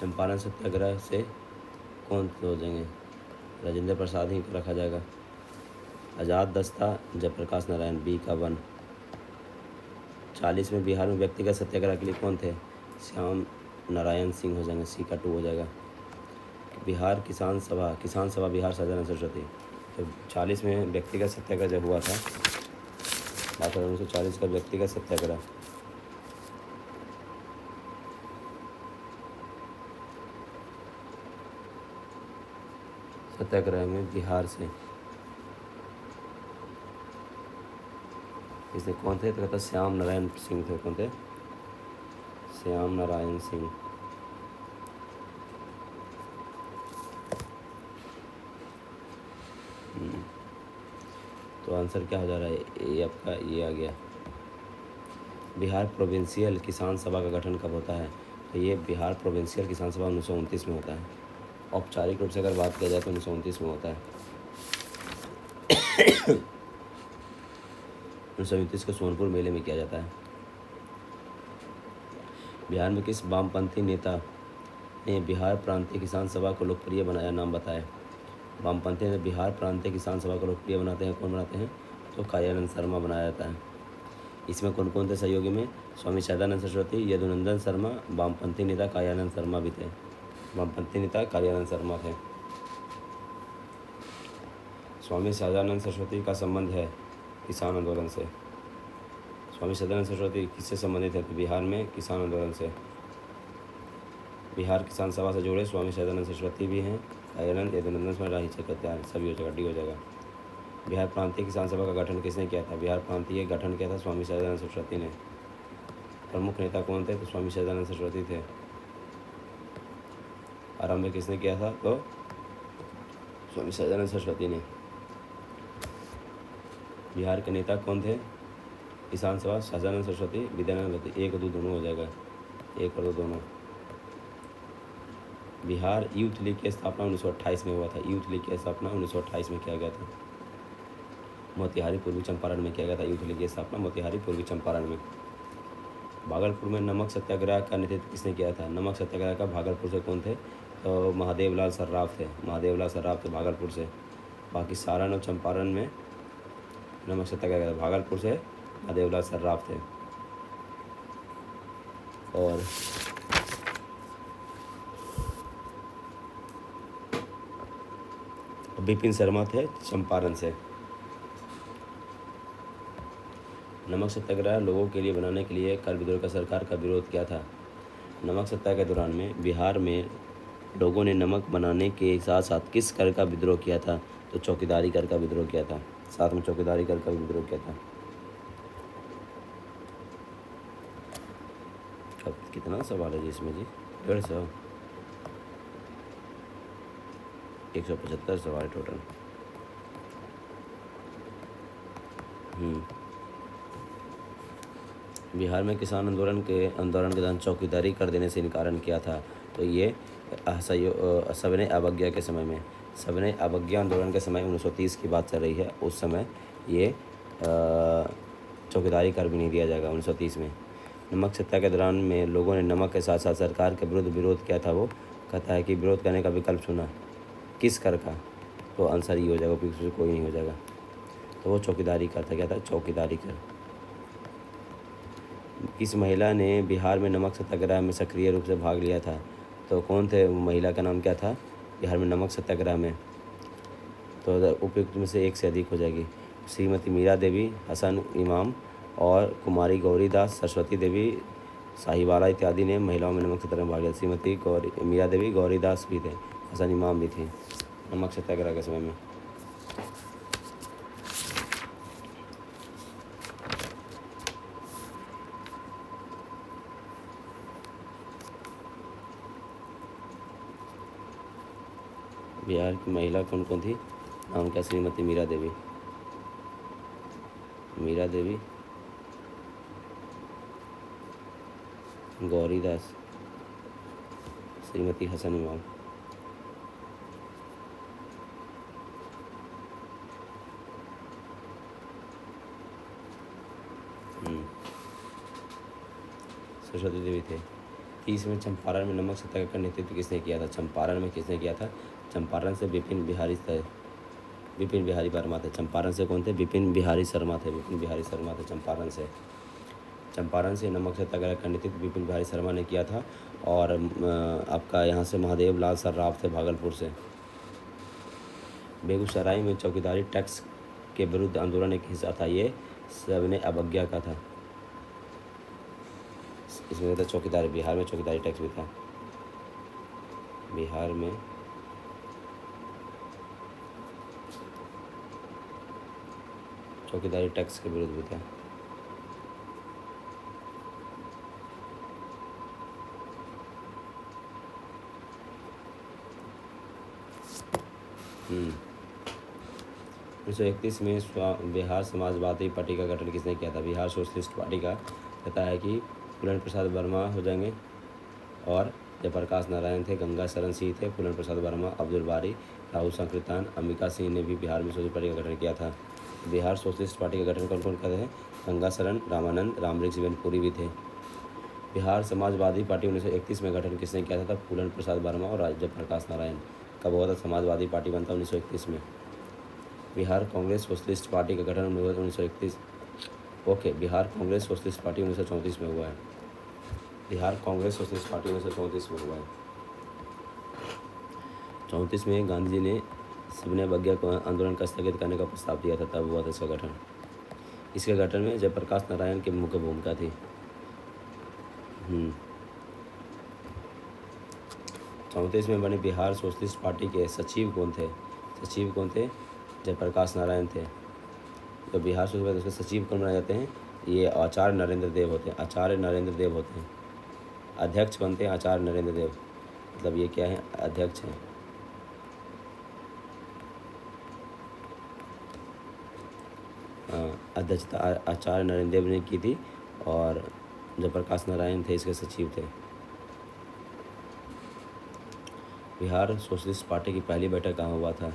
चंपारण सत्याग्रह से कौन हो जाएंगे? राजेंद्र प्रसाद ही रखा जाएगा। आज़ाद दस्ता जयप्रकाश नारायण, बी का 1। 40 में बिहार में व्यक्तिगत सत्याग्रह के लिए कौन थे? श्याम नारायण सिंह हो जाएंगे, सी का 2 हो जाएगा। बिहार किसान सभा बिहार सदानंद सरस्वती। तो 40 में व्यक्तिगत सत्याग्रह जब हुआ था, बात 1940 का व्यक्तिगत सत्याग्रह। सत्याग्रह में बिहार से इसने कौन थे? तो कहता श्याम नारायण सिंह थे। कौन थे? श्याम नारायण सिंह। तो आंसर क्या हो जा रहा है? ये आपका ये आ गया। बिहार प्रोविंशियल किसान सभा का गठन कब होता है? तो ये बिहार प्रोविंशियल किसान सभा 1929 में होता है। औपचारिक रूप से अगर बात किया जाए तो 1929 में होता है। 1929 को सोनपुर मेले में किया जाता है। बिहार में किस वामपंथी नेता ने बिहार प्रांतीय किसान सभा को लोकप्रिय बनाया? नाम बताएं। वामपंथी ने बिहार प्रांतीय किसान सभा को लोकप्रिय बनाते हैं। कौन बनाते हैं? तो कायानंद शर्मा बनाया जाता है। इसमें कौन कौन थे सहयोगी में? स्वामी सदानंद सरस्वती, यदुनंदन शर्मा, वामपंथी नेता कायानंद शर्मा भी थे। वामपंथी नेता कायानंद शर्मा थे। स्वामी सदानंद सरस्वती का संबंध है किसान आंदोलन से। स्वामी सदानंद सरस्वती किससे संबंधित है? तो बिहार में किसान आंदोलन से। बिहार किसान सभा से जुड़े स्वामी सदानंद सरस्वती भी हैं। कायानंद, यदुनंदन शर्मा, राही चक्रवर्ती सभी हो जाएगा, डी हो जाएगा। बिहार प्रांतीय किसान सभा का गठन किसने किया था? बिहार प्रांतीय गठन किया था स्वामी सदानंद सरस्वती ने। प्रमुख नेता कौन थे? तो स्वामी सदानंद सरस्वती थे। आरंभ किसने किया था? तो स्वामी सदानंद सरस्वती ने। बिहार के नेता कौन थे? किसान सभा सदानंद सरस्वती, विद्यानंद, 1 और 2 दोनों हो जाएगा, 1 और 2 दोनों। बिहार यूथ लीग की स्थापना 1928 में हुआ था। यूथ लीग की स्थापना 1928 में किया गया था। मोतिहारी पूर्वी चंपारण में किया गया था यूथ लीग की स्थापना, मोतिहारी पूर्वी चंपारण में। भागलपुर में नमक सत्याग्रह का नेतृत्व किसने किया था? नमक सत्याग्रह का भागलपुर से कौन थे? तो महादेवलाल सर्राफ थे। महादेवलाल सर्राफ थे भागलपुर से। बाकी सारण और चंपारण में नमक सत्याग्रह भागलपुर से महादेवलाल सर्राफ थे। और विपिन शर्मा थे चंपारण से। नमक सत्याग्रह लोगों के लिए बनाने के लिए कर विद्रोह का सरकार का विरोध किया था। नमक सत्याग्रह के दौरान में बिहार में लोगों ने नमक बनाने के साथ साथ किस कर का विद्रोह किया था? तो चौकीदारी कर का विद्रोह किया था। साथ में चौकीदारी कर का विद्रोह किया था। अब कितना सवाल है जी इसमें जी? 150, 175 सवाल टोटल। बिहार में किसान आंदोलन के दौरान चौकीदारी कर देने से इनकार किया था। तो ये सविनय अवज्ञा के समय में, सविनय अवज्ञा आंदोलन के समय 1930 की बात चल रही है। उस समय ये चौकीदारी कर भी नहीं दिया जाएगा 1930 में। नमक सत्याग्रह के दौरान में लोगों ने नमक के साथ साथ सरकार के विरुद्ध विरोध किया था। वो कहता है कि विरोध करने का विकल्प चुना। किस कर का? तो आंसर ये हो जाएगा, कोई नहीं हो जाएगा। तो वो चौकीदारी कर था। क्या था? चौकीदारी कर। किस महिला ने बिहार में नमक सत्याग्रह में सक्रिय रूप से भाग लिया था? तो कौन थे? महिला का नाम क्या था बिहार में नमक सत्याग्रह में? तो उपयुक्त में से एक से अधिक हो जाएगी। श्रीमती मीरा देवी, हसन इमाम और कुमारी गौरीदास, सरस्वती देवी, साहिवाला इत्यादि ने महिलाओं में नमक सत्याग्रह में भाग लिया। श्रीमती मीरा देवी, गौरीदास भी थे, हसन इमाम भी थी नमक सत्याग्रह के समय में। बिहार की महिला कौन कौन थी? नाम क्या? श्रीमती मीरा देवी, मीरा देवी, गौरी दास, श्रीमती हसन इमाम। सरस्वती देवी थे। 30 में चंपारण में नमक सत्याग्रह का नेतृत्व किसने किया था? चंपारण में किसने किया था? चंपारण से विपिन बिहारी थे, विपिन बिहारी वर्मा थे। चंपारण से कौन थे? विपिन बिहारी शर्मा थे, विपिन बिहारी शर्मा थे चंपारण से। चंपारण से नमक सत्याग्रह का नेतृत्व विपिन बिहारी शर्मा ने किया था। और आपका यहाँ से महादेव लाल सर्राफ थे भागलपुर से। बेगूसराय में चौकीदारी टैक्स के विरुद्ध आंदोलन एक हिस्सा था, ये सबने अवज्ञा का था। इसमें था चौकीदारी, बिहार में चौकीदारी टैक्स भी था, बिहार में चौकीदारी टैक्स के विरुद्ध भी था। उन्नीस सौ 31 में बिहार समाजवादी पार्टी का गठन किसने किया था? बिहार सोशलिस्ट पार्टी का कहता है कि फूलन प्रसाद वर्मा हो जाएंगे, और जयप्रकाश नारायण थे, गंगा शरण सिंह थे, फूलन प्रसाद वर्मा, अब्दुल बारी, राहुल संकृतान, अंबिका सिंह ने भी बिहार में सोशलिस्ट पार्टी का गठन किया था। बिहार सोशलिस्ट पार्टी का गठन कौन कौन करते हैं? गंगा शरण, रामानंद, रामलिंग शिवनपुरी भी थे। बिहार समाजवादी पार्टी 1931 में गठन किसने किया था? फूलन प्रसाद वर्मा और जयप्रकाश नारायण। कब हुआ था समाजवादी पार्टी बनता? 1931 में। बिहार कांग्रेस सोशलिस्ट पार्टी का गठन 1931, okay, Bihar Congress socialist party 1934 में हुआ है। बिहार कांग्रेस सोशलिस्ट पार्टी 1934 में हुआ है। 34 में गांधी जी ने सबने अवज्ञा को आंदोलन का स्थगित करने का प्रस्ताव दिया था, तब हुआ था इसका गठन। इसके गठन में जयप्रकाश नारायण की मुख्य भूमिका थी। 34 में बने बिहार सोशलिस्ट पार्टी के सचिव कौन थे? सचिव कौन थे? जयप्रकाश नारायण थे। तो बिहार सोशलिस्ट उसके सचिव कौन बनाए जाते हैं? ये आचार्य नरेंद्र देव होते हैं, आचार्य नरेंद्र देव होते हैं। अध्यक्ष बनते हैं आचार्य नरेंद्र देव, मतलब ये क्या है? अध्यक्ष हैं। अध्यक्षता आचार्य नरेंद्र देव ने की थी, और जयप्रकाश नारायण थे इसके सचिव थे। बिहार सोशलिस्ट पार्टी की पहली बैठक कहाँ हुआ था?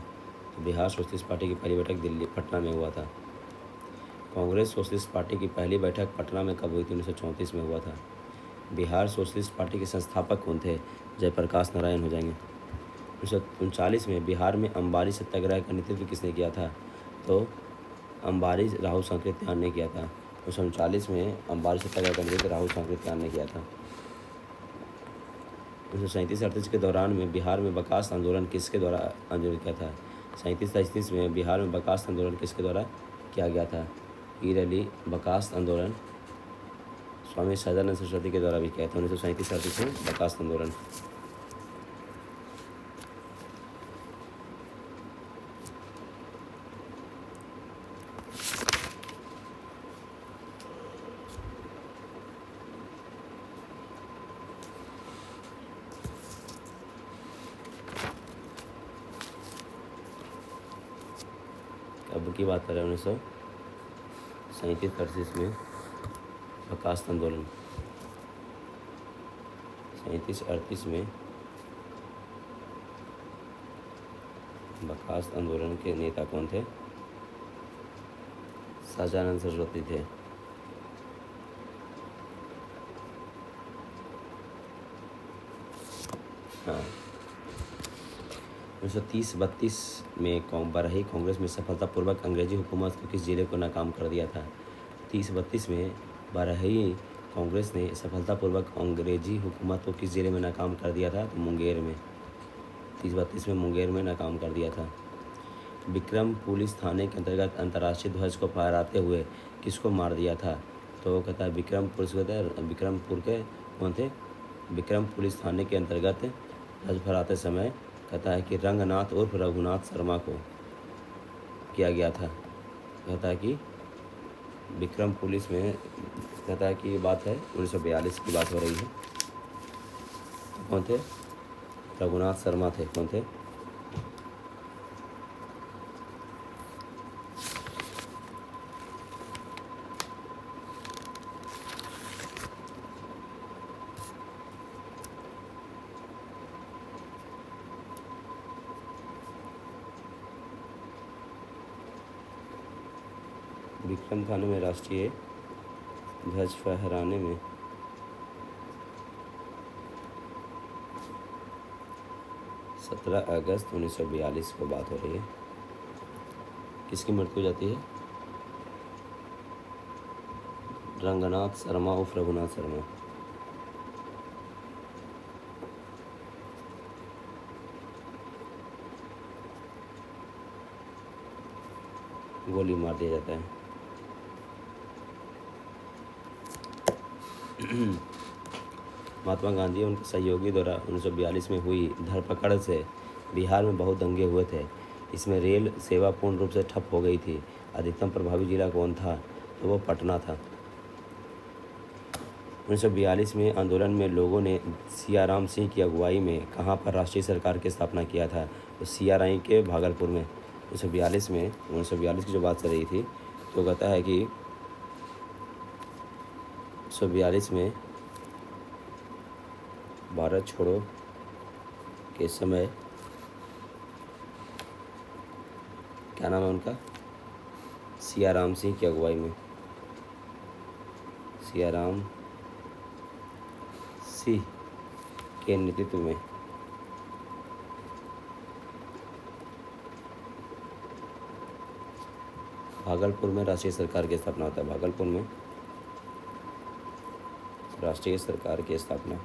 तो बिहार सोशलिस्ट पार्टी की पहली बैठक दिल्ली पटना में हुआ था। कांग्रेस सोशलिस्ट पार्टी की पहली बैठक पटना में कब हुई थी? 1934 में हुआ था। बिहार सोशलिस्ट पार्टी के संस्थापक कौन थे? जयप्रकाश नारायण हो जाएंगे। 1939 में बिहार में अंबारी सत्याग्रह का नेतृत्व किसने किया था? तो अंबारी राहुल संकृत्यान ने किया था। 1939 में अंबारी सत्याग्रह का नेतृत्व राहुल संकृत्यान ने किया था। 1937-38 के दौरान में बिहार में बर्खास्त आंदोलन किसके द्वारा आयोजित किया था? 37-38 में बिहार में बर्खास्त आंदोलन किसके द्वारा किया गया था? पीर अली बर्खास्त आंदोलन स्वामी सदानंद सरस्वती के द्वारा भी किया था। 1937-38 में बर्खास्त आंदोलन। अब की बात करें 1937-38 में बर्खास्त आंदोलन। 37-38 में बर्खास्त आंदोलन के नेता कौन थे? सदानंद सरस्वती थे। हाँ, 1930-32 में बरही कांग्रेस में सफलतापूर्वक अंग्रेजी हुकूमत को किस जिले को नाकाम कर दिया था? 30-32 में बरही कांग्रेस ने सफलतापूर्वक अंग्रेजी हुकूमत को किस जिले में नाकाम कर दिया था? तो मुंगेर में। 30-32 में मुंगेर में नाकाम कर दिया था। विक्रम पुलिस थाने के अंतर्गत अंतर्राष्ट्रीय ध्वज को फहराते हुए किसको मार दिया था? तो वो कहता है विक्रमपुर से, कहता है विक्रमपुर के कौन थे? विक्रम पुलिस थाने के अंतर्गत ध्वज फहराते समय कहता है कि रंगनाथ उर्फ रघुनाथ शर्मा को किया गया था। कहता है कि विक्रम पुलिस में, कहता है कि ये बात है 1942 की बात हो रही है। कौन थे? रघुनाथ शर्मा थे। कौन थे? विक्रम थाने में राष्ट्रीय ध्वज फहराने में 17 अगस्त 1942 को बात हो रही है। किसकी मृत्यु हो जाती है? रंगनाथ शर्मा उर्फ रघुनाथ शर्मा। गोली मार दिया जाता है। महात्मा गांधी और उनके सहयोगी द्वारा 1942 में हुई धरपकड़ से बिहार में बहुत दंगे हुए थे। इसमें रेल सेवा पूर्ण रूप से ठप हो गई थी। अधिकतम प्रभावी जिला कौन था? तो वो पटना था। 1942 में आंदोलन में लोगों ने सियाराम सिंह की अगुवाई में कहाँ पर राष्ट्रीय सरकार की स्थापना किया था? तो सियाराम के भागलपुर में। 1942 की जो बात चल रही थी तो कहता है कि 1942 में भारत छोड़ो के समय क्या नाम है उनका? सियाराम सिंह की अगुवाई में, सियाराम सिंह के नेतृत्व में भागलपुर में राष्ट्रीय सरकार की स्थापना होता है। भागलपुर में राष्ट्रीय सरकार की स्थापना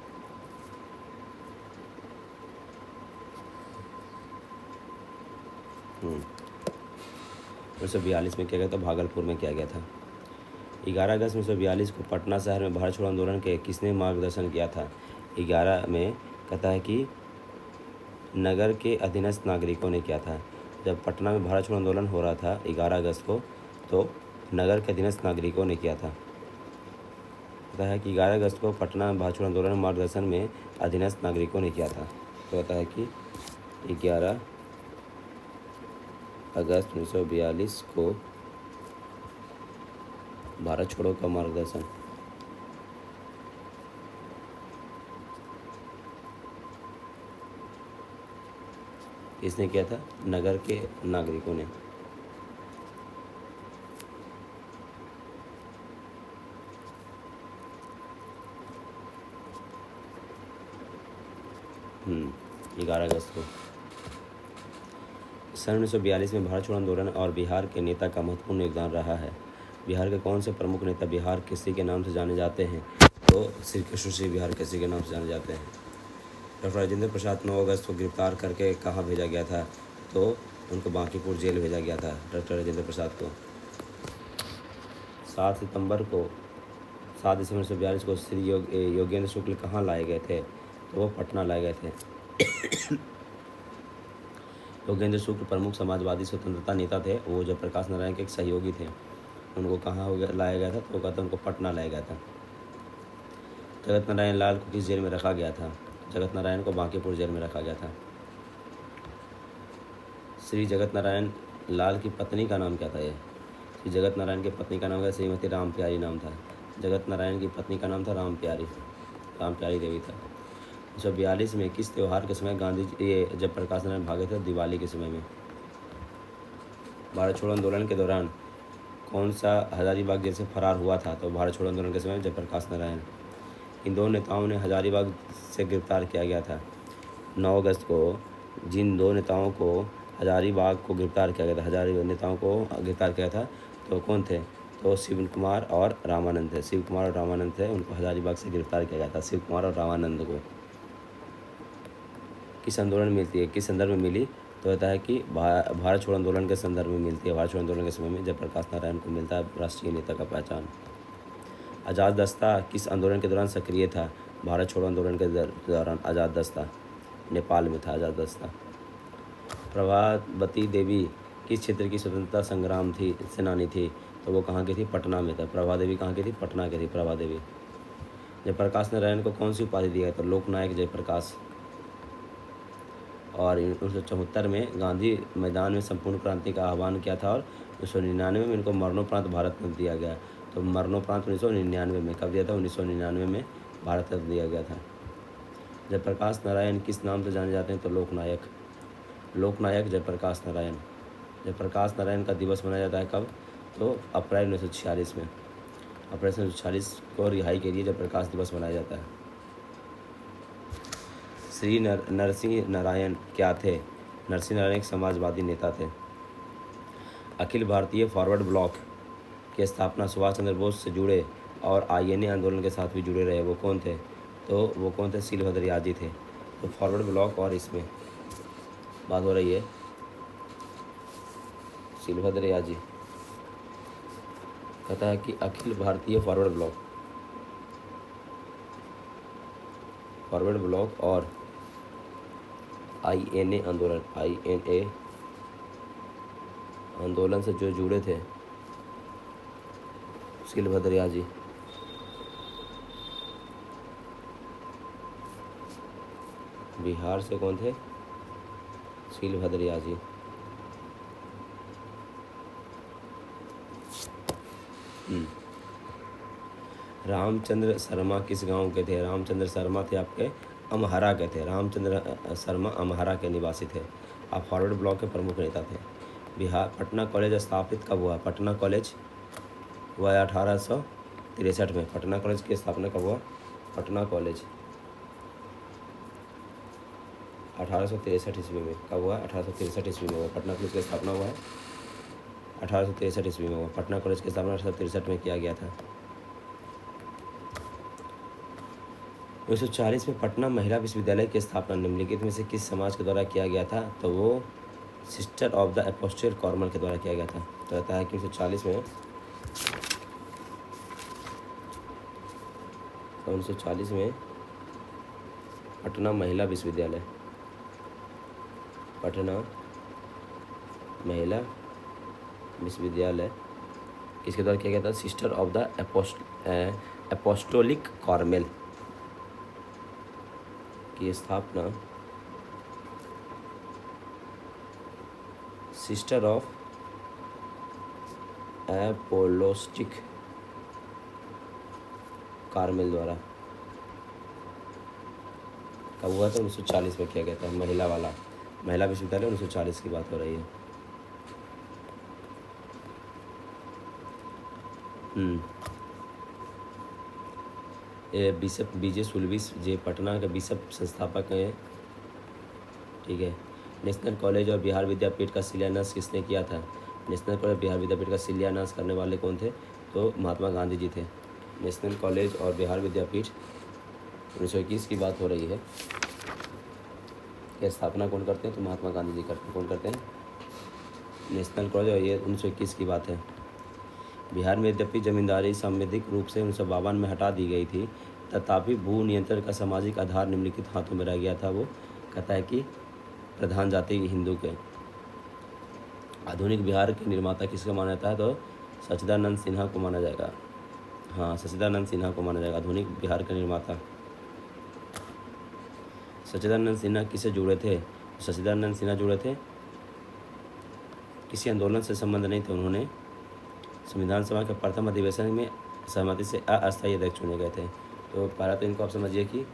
1942 में किया गया था। भागलपुर में किया गया था। 11 अगस्त 1942 को पटना शहर में भारत छोड़ो आंदोलन के किसने मार्गदर्शन किया था? 11 में कहता है कि नगर के अधीनस्थ नागरिकों ने किया था। जब पटना में भारत छोड़ो आंदोलन हो रहा था 11 अगस्त को, तो नगर के अधीनस्थ नागरिकों ने किया था। कहता है कि 11 अगस्त को पटना में भारत छोड़ो आंदोलन मार्गदर्शन में अधीनस्थ नागरिकों ने किया था। तो कहता है कि 11 अगस्त 1942 को भारत छोड़ो का मार्गदर्शन किसने किया था? नगर के नागरिकों ने। हम्म, 11 अगस्त को। सन 1942 में भारत छोड़ो आंदोलन और बिहार के नेता का महत्वपूर्ण योगदान रहा है। बिहार के कौन से प्रमुख नेता बिहार केसरी के नाम से जाने जाते हैं? तो श्री कृष्ण सिंह बिहार केसरी के नाम से जाने जाते हैं। डॉक्टर राजेंद्र प्रसाद 9 अगस्त को गिरफ्तार करके कहाँ भेजा गया था? तो उनको बांकीपुर जेल भेजा गया था डॉक्टर राजेंद्र प्रसाद को। 7 दिसंबर 1942 को श्री योगेंद्र शुक्ल कहाँ लाए गए थे? तो वो पटना लाए गए थे। योगेंद्र शुक्ल प्रमुख समाजवादी स्वतंत्रता नेता थे। वो जयप्रकाश नारायण के एक सहयोगी थे। उनको कहाँ लाया गया था? तो कहता उनको पटना लाया गया था। जगत नारायण लाल को किस जेल में रखा गया था? जगत नारायण को बांकीपुर जेल में रखा गया था। श्री जगत नारायण लाल की पत्नी का नाम क्या था? ये श्री जगत नारायण की पत्नी का नाम था श्रीमती राम प्यारी नाम था। जगत नारायण की पत्नी का नाम था राम प्यारी देवी था। 1942 में किस त्यौहार के समय गांधी जी ये जयप्रकाश नारायण भागे थे? दिवाली के समय में। भारत छोड़ो आंदोलन के दौरान कौन सा हजारीबाग जेल से फरार हुआ था? तो भारत छोड़ो आंदोलन के समय जयप्रकाश नारायण। इन दो नेताओं ने हजारीबाग से गिरफ्तार किया गया था। 9 अगस्त को जिन दो नेताओं को हजारीबाग को गिरफ्तार किया गया था, हजारी नेताओं को गिरफ्तार किया था, तो कौन थे? तो शिव कुमार और रामानंद थे। शिव कुमार और रामानंद थे, उनको हजारीबाग से गिरफ्तार किया गया था। शिव कुमार और रामानंद को किस आंदोलन में मिलती है? किस संदर्भ में मिली? तो कहता है कि भारत छोड़ो आंदोलन के संदर्भ में मिलती है। भारत छोड़ो आंदोलन के समय में जयप्रकाश नारायण को मिलता है राष्ट्रीय नेता का पहचान। आज़ाद दस्ता किस आंदोलन के दौरान सक्रिय था? भारत छोड़ो आंदोलन के दौरान आज़ाद दस्ता नेपाल में था। आज़ाद दस्ता। प्रभावती देवी किस क्षेत्र की स्वतंत्रता संग्राम थी सेनानी थी? तो वो कहाँ की थी? पटना में था। प्रभा देवी कहाँ की थी? पटना की थी प्रभा देवी। जयप्रकाश नारायण को कौन सी उपाधि दी गई? तो लोकनायक जयप्रकाश। और 1974 में गांधी मैदान में संपूर्ण क्रांति का आह्वान किया था और 1999 में इनको मरणोपरांत भारत रत्न दिया गया। तो मरणोपरांत 1999 में कब दिया था? 1999 में भारत रत्न दिया गया था। जयप्रकाश नारायण किस नाम से जाने जाते हैं? तो लोकनायक जयप्रकाश नारायण। जयप्रकाश नारायण का दिवस मनाया जाता है कब? तो अप्रैल 1946 में। अप्रैल 1946 को रिहाई के लिए जब प्रकाश दिवस मनाया जाता है। श्री नरसिंह नारायण क्या थे? नरसिंह नारायण एक समाजवादी नेता थे। अखिल भारतीय फॉरवर्ड ब्लॉक की स्थापना सुभाष चंद्र बोस से जुड़े और आईएनए आंदोलन के साथ भी जुड़े रहे, वो कौन थे? तो वो कौन थे? शीलभद्र याजी थे। तो फॉरवर्ड ब्लॉक और इसमें बात हो रही है शीलभद्र याजी। कहता है कि अखिल भारतीय फॉरवर्ड ब्लॉक और आईएनए आंदोलन से जो जुड़े थे शीलभद्र याजी। बिहार से कौन थे? शीलभद्र याजी। रामचंद्र शर्मा किस गांव के थे? रामचंद्र शर्मा थे आपके अमहरा के थे। रामचंद्र शर्मा अमहरा के निवासी थे। आप फॉरवर्ड ब्लॉक के प्रमुख नेता थे। बिहार पटना कॉलेज स्थापित कब हुआ? पटना कॉलेज हुआ 1863 में। पटना कॉलेज की स्थापना कब हुआ? पटना कॉलेज 1863 ईस्वी में। कब हुआ? 1863 ईस्वी में हुआ। पटना कॉलेज की स्थापना हुआ है 1863 ईस्वी में हुआ। पटना कॉलेज की स्थापना 1863 में किया गया था। 1940 में पटना महिला विश्वविद्यालय की स्थापना निम्नलिखित में से किस समाज के द्वारा किया गया था? तो वो sister of the apostle Carmel के द्वारा किया गया था। तो कहता है कि 1940 में पटना महिला विश्वविद्यालय किसके द्वारा किया गया था? Sister of the apostolic Carmel की स्थापना सिस्टर ऑफ अपोलोस्टिक कार्मेल द्वारा कब हुआ था? 1940 में किया गया था। महिला विश्वविद्यालय 1940 की बात हो रही है। ये बिशप बीजे सुल्विस जे पटना के बिशप संस्थापक हैं। ठीक है। नेशनल कॉलेज और बिहार विद्यापीठ का शिलान्यास किसने किया था? नेशनल कॉलेज बिहार विद्यापीठ का शिलान्यास करने वाले कौन थे? तो महात्मा गांधी जी थे। नेशनल कॉलेज और बिहार विद्यापीठ 1921 की बात हो रही है। क्या स्थापना कौन करते हैं? तो महात्मा गांधी जी करते हैं। कौन करते हैं? नेशनल कॉलेज, और ये 1921 की बात है। बिहार में यद्यपि जमींदारी सांविधिक रूप से 1952 में हटा दी गई थी, तथापि भू नियंत्रण का सामाजिक आधार निम्नलिखित हाथों में रह गया था। वो कहता है कि प्रधान जाति हिंदू के। आधुनिक बिहार के निर्माता किसका माना जाता है? तो सच्चिदानंद सिन्हा को माना जाएगा। हाँ, सच्चिदानंद सिन्हा को माना जाएगा आधुनिक बिहार के निर्माता। सच्चिदानंद सिन्हा किससे जुड़े थे? सच्चिदानंद सिन्हा जुड़े थे किसी आंदोलन से संबंध नहीं थे। उन्होंने संविधान सभा के प्रथम अधिवेशन में सहमति से अस्थायी अध्यक्ष चुने गए थे। तो पहला तो इनको आप समझिए कि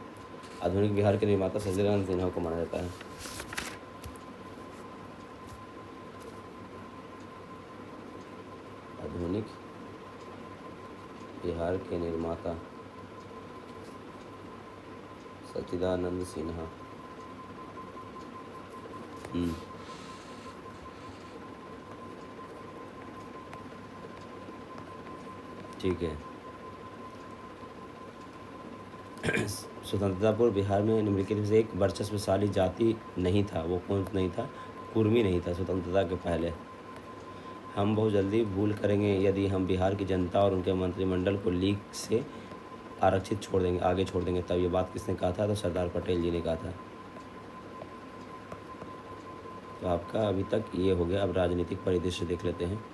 आधुनिक बिहार के निर्माता सच्चिदानंद सिन्हा को माना जाता है। आधुनिक बिहार के निर्माता सच्चिदानंद सिन्हा। ठीक है। स्वतंत्रता पूर्व बिहार में निम्नलिखित में से एक वर्चस्वशाली जाति नहीं था। वो कौन नहीं था? कुर्मी नहीं था स्वतंत्रता के पहले। हम बहुत जल्दी भूल करेंगे यदि हम बिहार की जनता और उनके मंत्रिमंडल को लीग से आरक्षित आगे छोड़ देंगे। तब ये बात किसने कहा था? तो सरदार पटेल जी ने कहा था। तो आपका अभी तक ये हो गया। अब राजनीतिक परिदृश्य देख लेते हैं।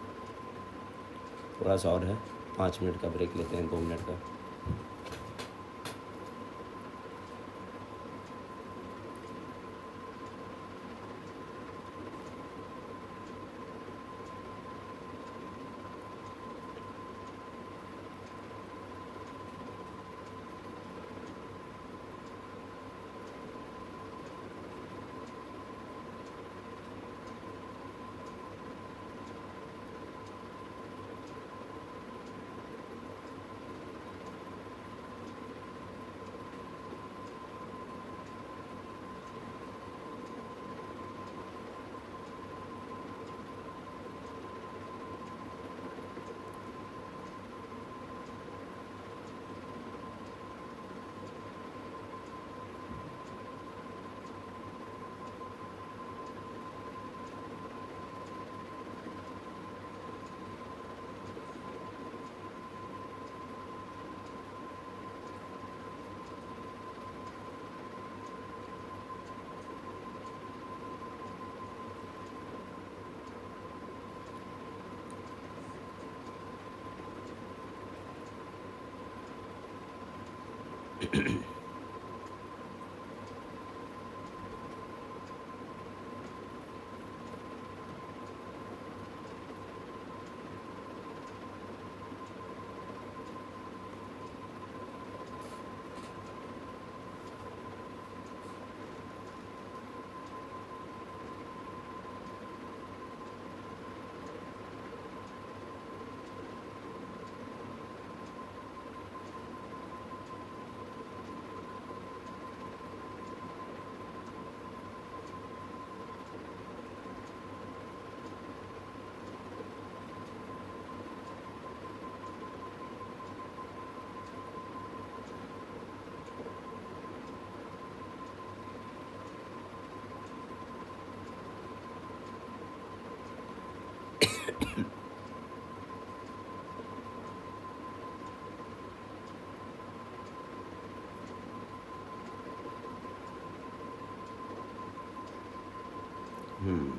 थोड़ा सा और है, 5 मिनट का ब्रेक लेते हैं, 2 मिनट का।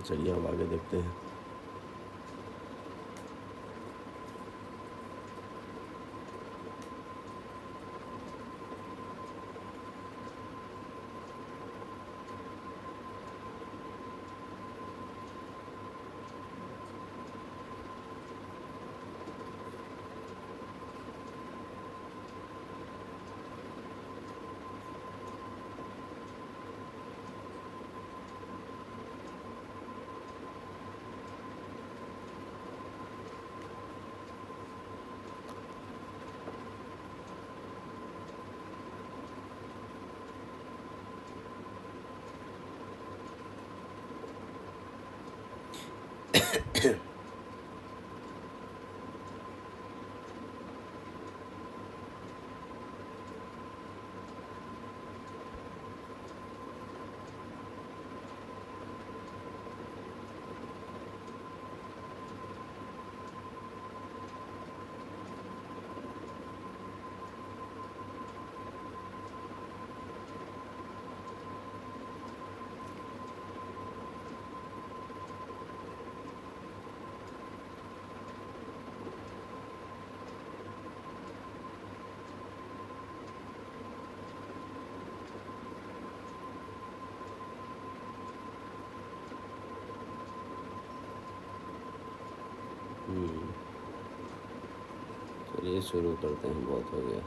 चलिए अब आगे देखते हैं। चलिए शुरू करते हैं, बहुत हो गया।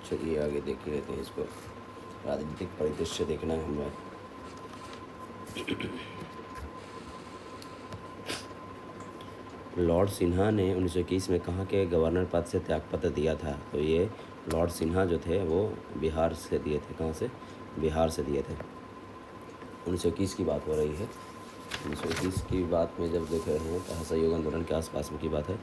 चलिए आगे देख लेते हैं इसको। राजनीतिक परिदृश्य देखना है हमें। लॉर्ड सिन्हा ने 1921 में कहाँ के गवर्नर पद से त्यागपत्र दिया था? तो ये लॉर्ड सिन्हा जो थे वो बिहार से दिए थे। कहाँ से? बिहार से दिए थे। 1921 की बात हो रही है। 1921 की बात में जब देख रहे हैं तो असहयोग आंदोलन के आसपास में की बात है।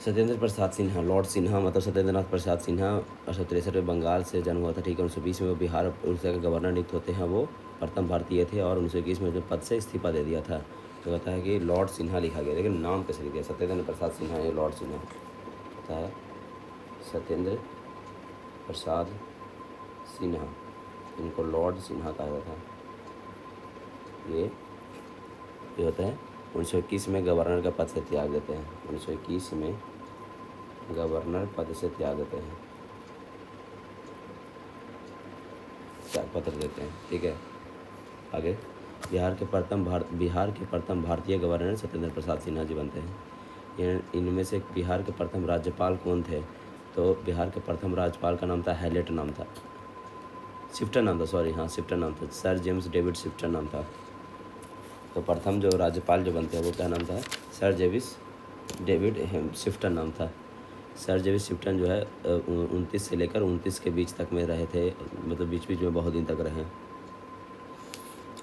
सत्येंद्र प्रसाद सिन्हा, लॉर्ड सिन्हा मतलब सत्येंद्र नाथ प्रसाद सिन्हा 1863 में बंगाल से जन्म हुआ था। ठीक है। 1920 में वो बिहार उड़ीसा के गवर्नर नियुक्त होते हैं। वो प्रथम भारतीय थे और 1921 में अपने पद से इस्तीफा दे दिया था। तो कहता है कि लॉर्ड सिन्हा लिखा गया, लेकिन नाम कैसे लिख दिया? सत्येंद्र प्रसाद सिन्हा या लॉर्ड सिन्हा? कहता है सत्येंद्र प्रसाद सिन्हा, इनको लॉर्ड सिन्हा कहा जाता है। ये होता है 1921 में गवर्नर का पद से त्याग देते हैं। 1921 में गवर्नर पद से त्याग देते हैं, त्याग पत्र देते हैं। ठीक है। आगे बिहार के प्रथम भारतीय गवर्नर सत्येंद्र प्रसाद सिन्हा जी बनते हैं। इनमें से बिहार के प्रथम राज्यपाल कौन थे? तो बिहार के प्रथम राज्यपाल का नाम था हैलेट नाम था, शिफ्टर नाम था, सॉरी हाँ शिफ्टर नाम था, सर जेम्स डेविड शिफ्टर नाम था। तो प्रथम जो राज्यपाल जो बनते हैं वो क्या नाम था? सर जेविस डेविड शिफ्टन नाम था। सर जेविस शिफ्टन जो है 29 से लेकर 29 के बीच तक में रहे थे, मतलब बीच बीच में बहुत दिन तक रहे।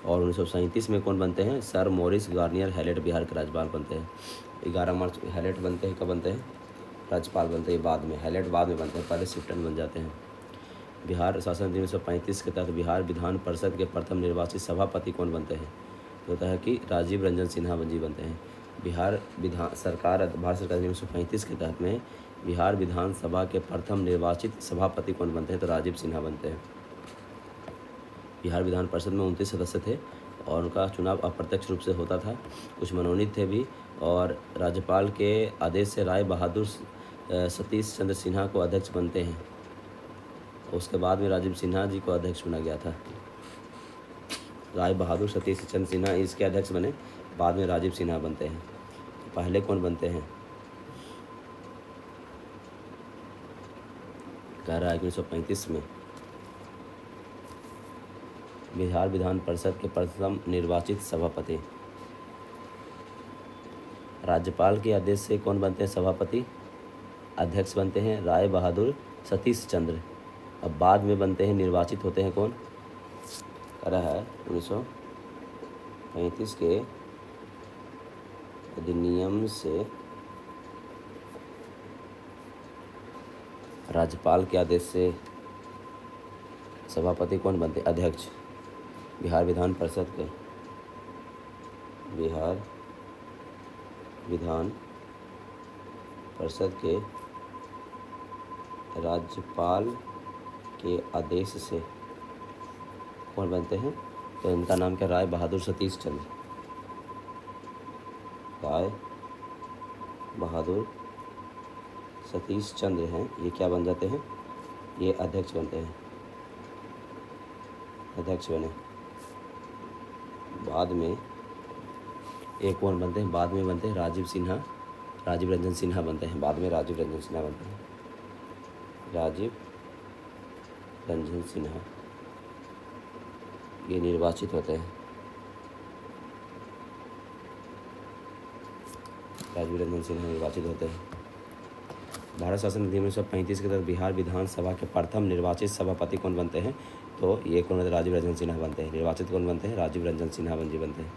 और 1937 में कौन बनते हैं? Sir Maurice Garnier Hallett Bihar के राज्यपाल बनते हैं। 11 मार्च हैलेट बनते हैं। कब बनते हैं? राज्यपाल बनते हैं बाद में, हैलेट बाद में बनते हैं, पहले शिफ्टन बन जाते हैं। बिहार शासन अधिनियम 1935 के तहत बिहार विधान परिषद के प्रथम निर्वाचित सभापति कौन बनते हैं? तो होता है कि राजीव रंजन सिन्हा जी बनते हैं। भारत सरकार अधिनियम 1935 के तहत में बिहार विधानसभा के प्रथम निर्वाचित सभापति कौन बनते हैं? तो राजीव सिन्हा बनते हैं। बिहार विधान परिषद में 29 सदस्य थे और उनका चुनाव अप्रत्यक्ष रूप से होता था, कुछ मनोनीत थे भी। और राज्यपाल के आदेश से राय बहादुर सतीश चंद्र सिन्हा को अध्यक्ष बनते हैं। उसके बाद में राजीव सिन्हा जी को अध्यक्ष चुना गया था। राय बहादुर सतीश चंद्र सिन्हा इसके अध्यक्ष बने, बाद में राजीव सिन्हा बनते हैं। पहले कौन बनते हैं? कह रहा है कि 1935 में बिहार विधान परिषद के प्रथम निर्वाचित सभापति। राज्यपाल के आदेश से कौन बनते हैं सभापति? अध्यक्ष बनते हैं राय बहादुर सतीश चंद्र। अब बाद में बनते हैं, निर्वाचित होते हैं कौन? कह रहा है 1935 के अधिनियम से राज्यपाल के आदेश से सभापति कौन बनते? अध्यक्ष। बिहार विधान परिषद के राज्यपाल के आदेश से कौन बनते हैं? तो इनका नाम क्या? राय बहादुर सतीश चंद्र। राय बहादुर सतीश चंद्र हैं, ये क्या बन जाते हैं? ये अध्यक्ष बनते हैं, अध्यक्ष बने। बाद में एक कौन बनते हैं? बाद में बनते हैं राजीव रंजन सिन्हा बनते हैं। बाद में राजीव रंजन सिन्हा बनते हैं। राजीव रंजन सिन्हा ये निर्वाचित होते हैं। राजीव रंजन सिन्हा निर्वाचित होते हैं। भारत शासन अधिनियम 1935 के तहत बिहार विधानसभा के प्रथम निर्वाचित सभापति कौन बनते हैं? तो ये कौन बनते हैं? राजीव रंजन सिन्हा बनते हैं। निर्वाचित कौन बनते हैं? राजीव रंजन सिन्हा जी बनते हैं।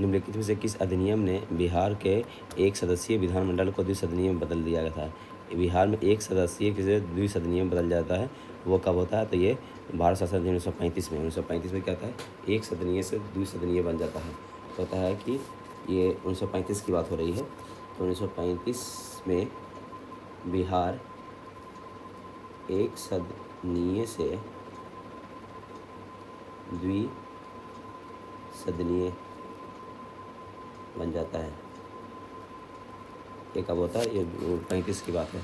निम्नलिखित में से किस अधिनियम ने बिहार के एक सदस्यीय विधानमंडल को द्विसदनीय में बदल दिया गया था? बिहार में एक सदस्यीय किसी द्विसदनीय में बदल जाता है, वो कब होता है? तो ये भारत शासन अधिनियम 1935 में। 1935 में क्या होता है? एक सदनीय से द्विसदनीय बन जाता है। तो होता है कि ये 1935 की बात हो रही है। तो 1935 में बिहार एक सदनीय से द्विसदनीय बन जाता है। ये कब होता है? ये 35 की बात है।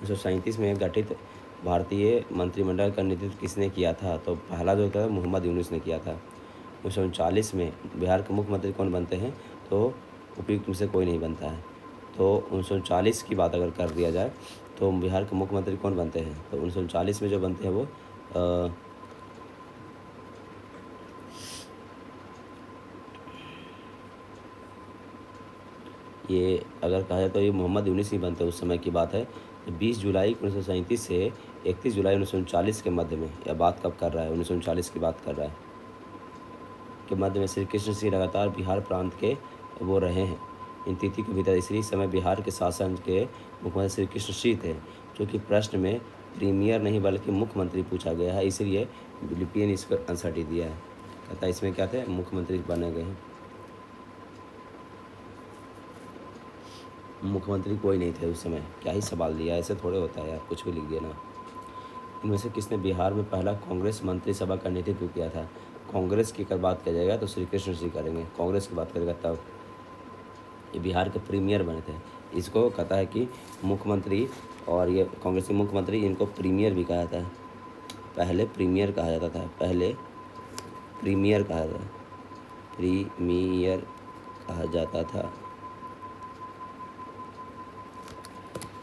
1937 में गठित भारतीय मंत्रिमंडल का नेतृत्व किसने किया था? तो पहला जो था मोहम्मद यूनुस ने किया था। 1939 में बिहार के मुख्यमंत्री कौन बनते हैं? तो उपयुक्त में से कोई नहीं बनता है। तो 1940 की बात अगर कर दिया जाए तो बिहार के मुख्यमंत्री कौन बनते हैं? तो 1940 में जो बनते हैं वो ये अगर कहा जाए तो ये मोहम्मद यूनुस ही बनते हैं। उस समय की बात है। 20 जुलाई 1937 से 31 जुलाई 1939 के मध्य में, यह बात कब कर रहा है? 1939 की बात कर रहा है, के मध्य में श्री कृष्ण सिंह लगातार बिहार प्रांत के वो रहे हैं इन तिथि के भीतर। इसी समय बिहार के शासन के मुख्यमंत्री श्री कृष्ण सिंह थे, जो कि प्रश्न में प्रीमियर नहीं बल्कि मुख्यमंत्री पूछा गया है, इसलिए लिपियन इसको आंसर डी दिया है। कहता है इसमें क्या थे? मुख्यमंत्री बने गए हैं। मुख्यमंत्री कोई नहीं थे उस समय। क्या ही सवाल दिया, ऐसे थोड़े होता है यार, कुछ भी लिख दिया ना। इनमें से किसने बिहार में पहला कांग्रेस मंत्रिसभा का नेतृत्व किया था? कांग्रेस की अगर बात किया जाएगा तो श्री कृष्ण सिंह करेंगे। कांग्रेस की बात करेगा तब ये बिहार के प्रीमियर बने थे। इसको कहता है कि मुख्यमंत्री, और ये कांग्रेस के मुख्यमंत्री, इनको प्रीमियर भी कहा जाता है। पहले प्रीमियर कहा जाता था, पहले प्रीमियर कहा जाता था, प्रीमियर कहा जाता था,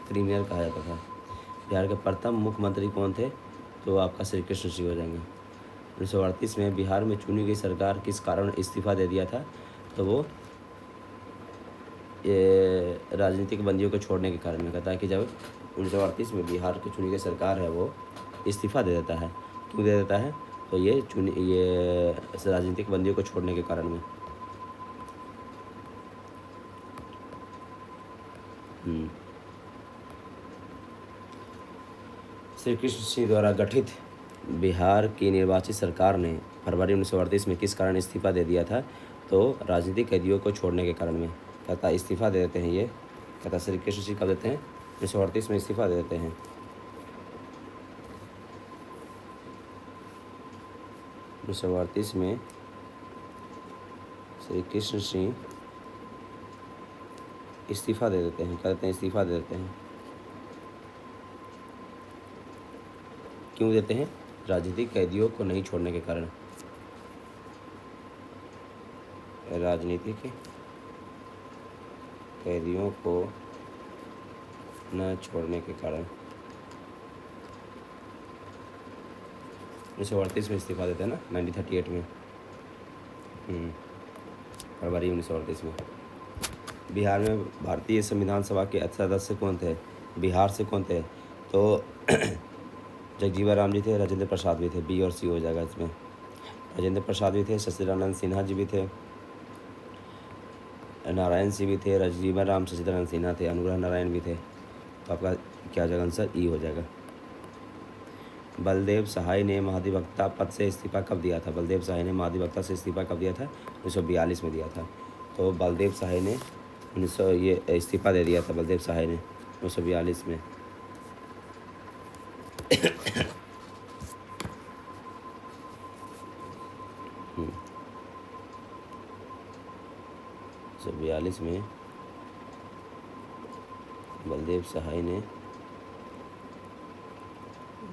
प्रीमियर कहा जाता था। बिहार के प्रथम मुख्यमंत्री कौन थे? तो आपका श्री कृष्ण सिंह हो जाएंगे। 1938 में बिहार में चुनी गई सरकार किस कारण इस्तीफा दे दिया था? तो वो ये राजनीतिक बंदियों को छोड़ने के कारण में कहता है कि जब 1938 में बिहार की चुनी गई सरकार है वो इस्तीफा दे देता है। क्यों दे देता है? तो ये राजनीतिक बंदियों को छोड़ने के कारण में। श्री कृष्ण सिंह द्वारा गठित बिहार की निर्वाचित सरकार ने फरवरी 1938 में किस कारण इस्तीफा दे दिया था? तो राजनीतिक कैदियों को छोड़ने के कारण में। कहता इस्तीफा दे देते हैं ये, कहता श्री कृष्ण सिंह कब देते हैं? 1938 में इस्तीफा दे देते हैं। 1938 में श्री कृष्ण सिंह इस्तीफा दे देते हैं, कहते हैं इस्तीफा दे देते हैं। क्यों देते हैं? राजनीतिक कैदियों को नहीं छोड़ने के कारण, राजनीतिक कैदियों को न छोड़ने के कारण 1938 में इस्तीफा देते हैं ना, 1938 में, फरवरी 1938 में। बिहार में भारतीय संविधान सभा के सदस्य कौन थे? बिहार से कौन थे? तो जगजीवन राम जी थे, राजेंद्र प्रसाद भी थे, बी और सी हो जाएगा इसमें। राजेंद्र प्रसाद भी थे, सच्चिदानंद सिन्हा जी भी थे, नारायण सिंह भी थे, जगजीवन राम, सच्चिदानंद सिन्हा थे, अनुग्रह नारायण भी थे। तो आपका क्या हो जाएगा आंसर? ई हो जाएगा। बलदेव सहाय ने महाधिवक्ता पद से इस्तीफा कब दिया था? बलदेव सहाय ने महाधिवक्ता से इस्तीफा कब दिया था? 1942 में दिया था। तो बलदेव सहाय ने ये इस्तीफा दे दिया था, बलदेव सहाय ने 1942 में। 1942 में बलदेव सहाय ने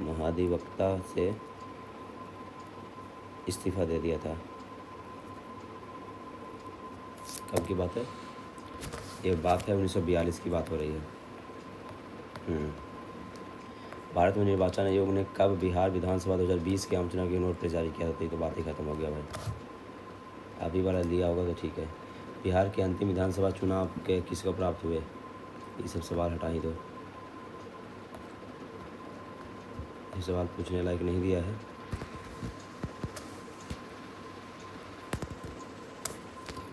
महाधिवक्ता से इस्तीफा दे दिया था। कब की बात है? ये बात है 1942 की बात हो रही है। भारत में निर्वाचन आयोग ने कब बिहार विधानसभा 2020 के आम चुनाव के नोटिस जारी किया था? तो बात ही खत्म हो गया भाई, अभी वाला लिया होगा तो ठीक है। बिहार के अंतिम विधानसभा चुनाव के किसको प्राप्त हुए? ये सब सवाल हटा ही दो, ये सवाल पूछने लायक नहीं दिया है।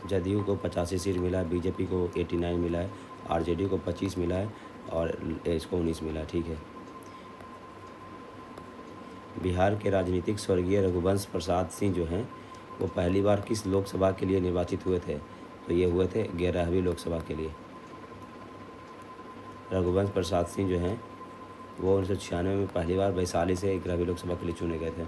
जदयू को 85 सीट मिला है, बीजेपी को 89 मिला है, आरजेडी को 25 मिला है और इसको 19 मिला है। ठीक है। बिहार के राजनीतिक स्वर्गीय रघुवंश प्रसाद सिंह जो हैं वो पहली बार किस लोकसभा के लिए निर्वाचित हुए थे? तो ये हुए थे 11वीं लोकसभा के लिए। रघुवंश प्रसाद सिंह जो हैं वो 1996 में पहली बार वैशाली से 11वीं लोकसभा के लिए चुने गए थे।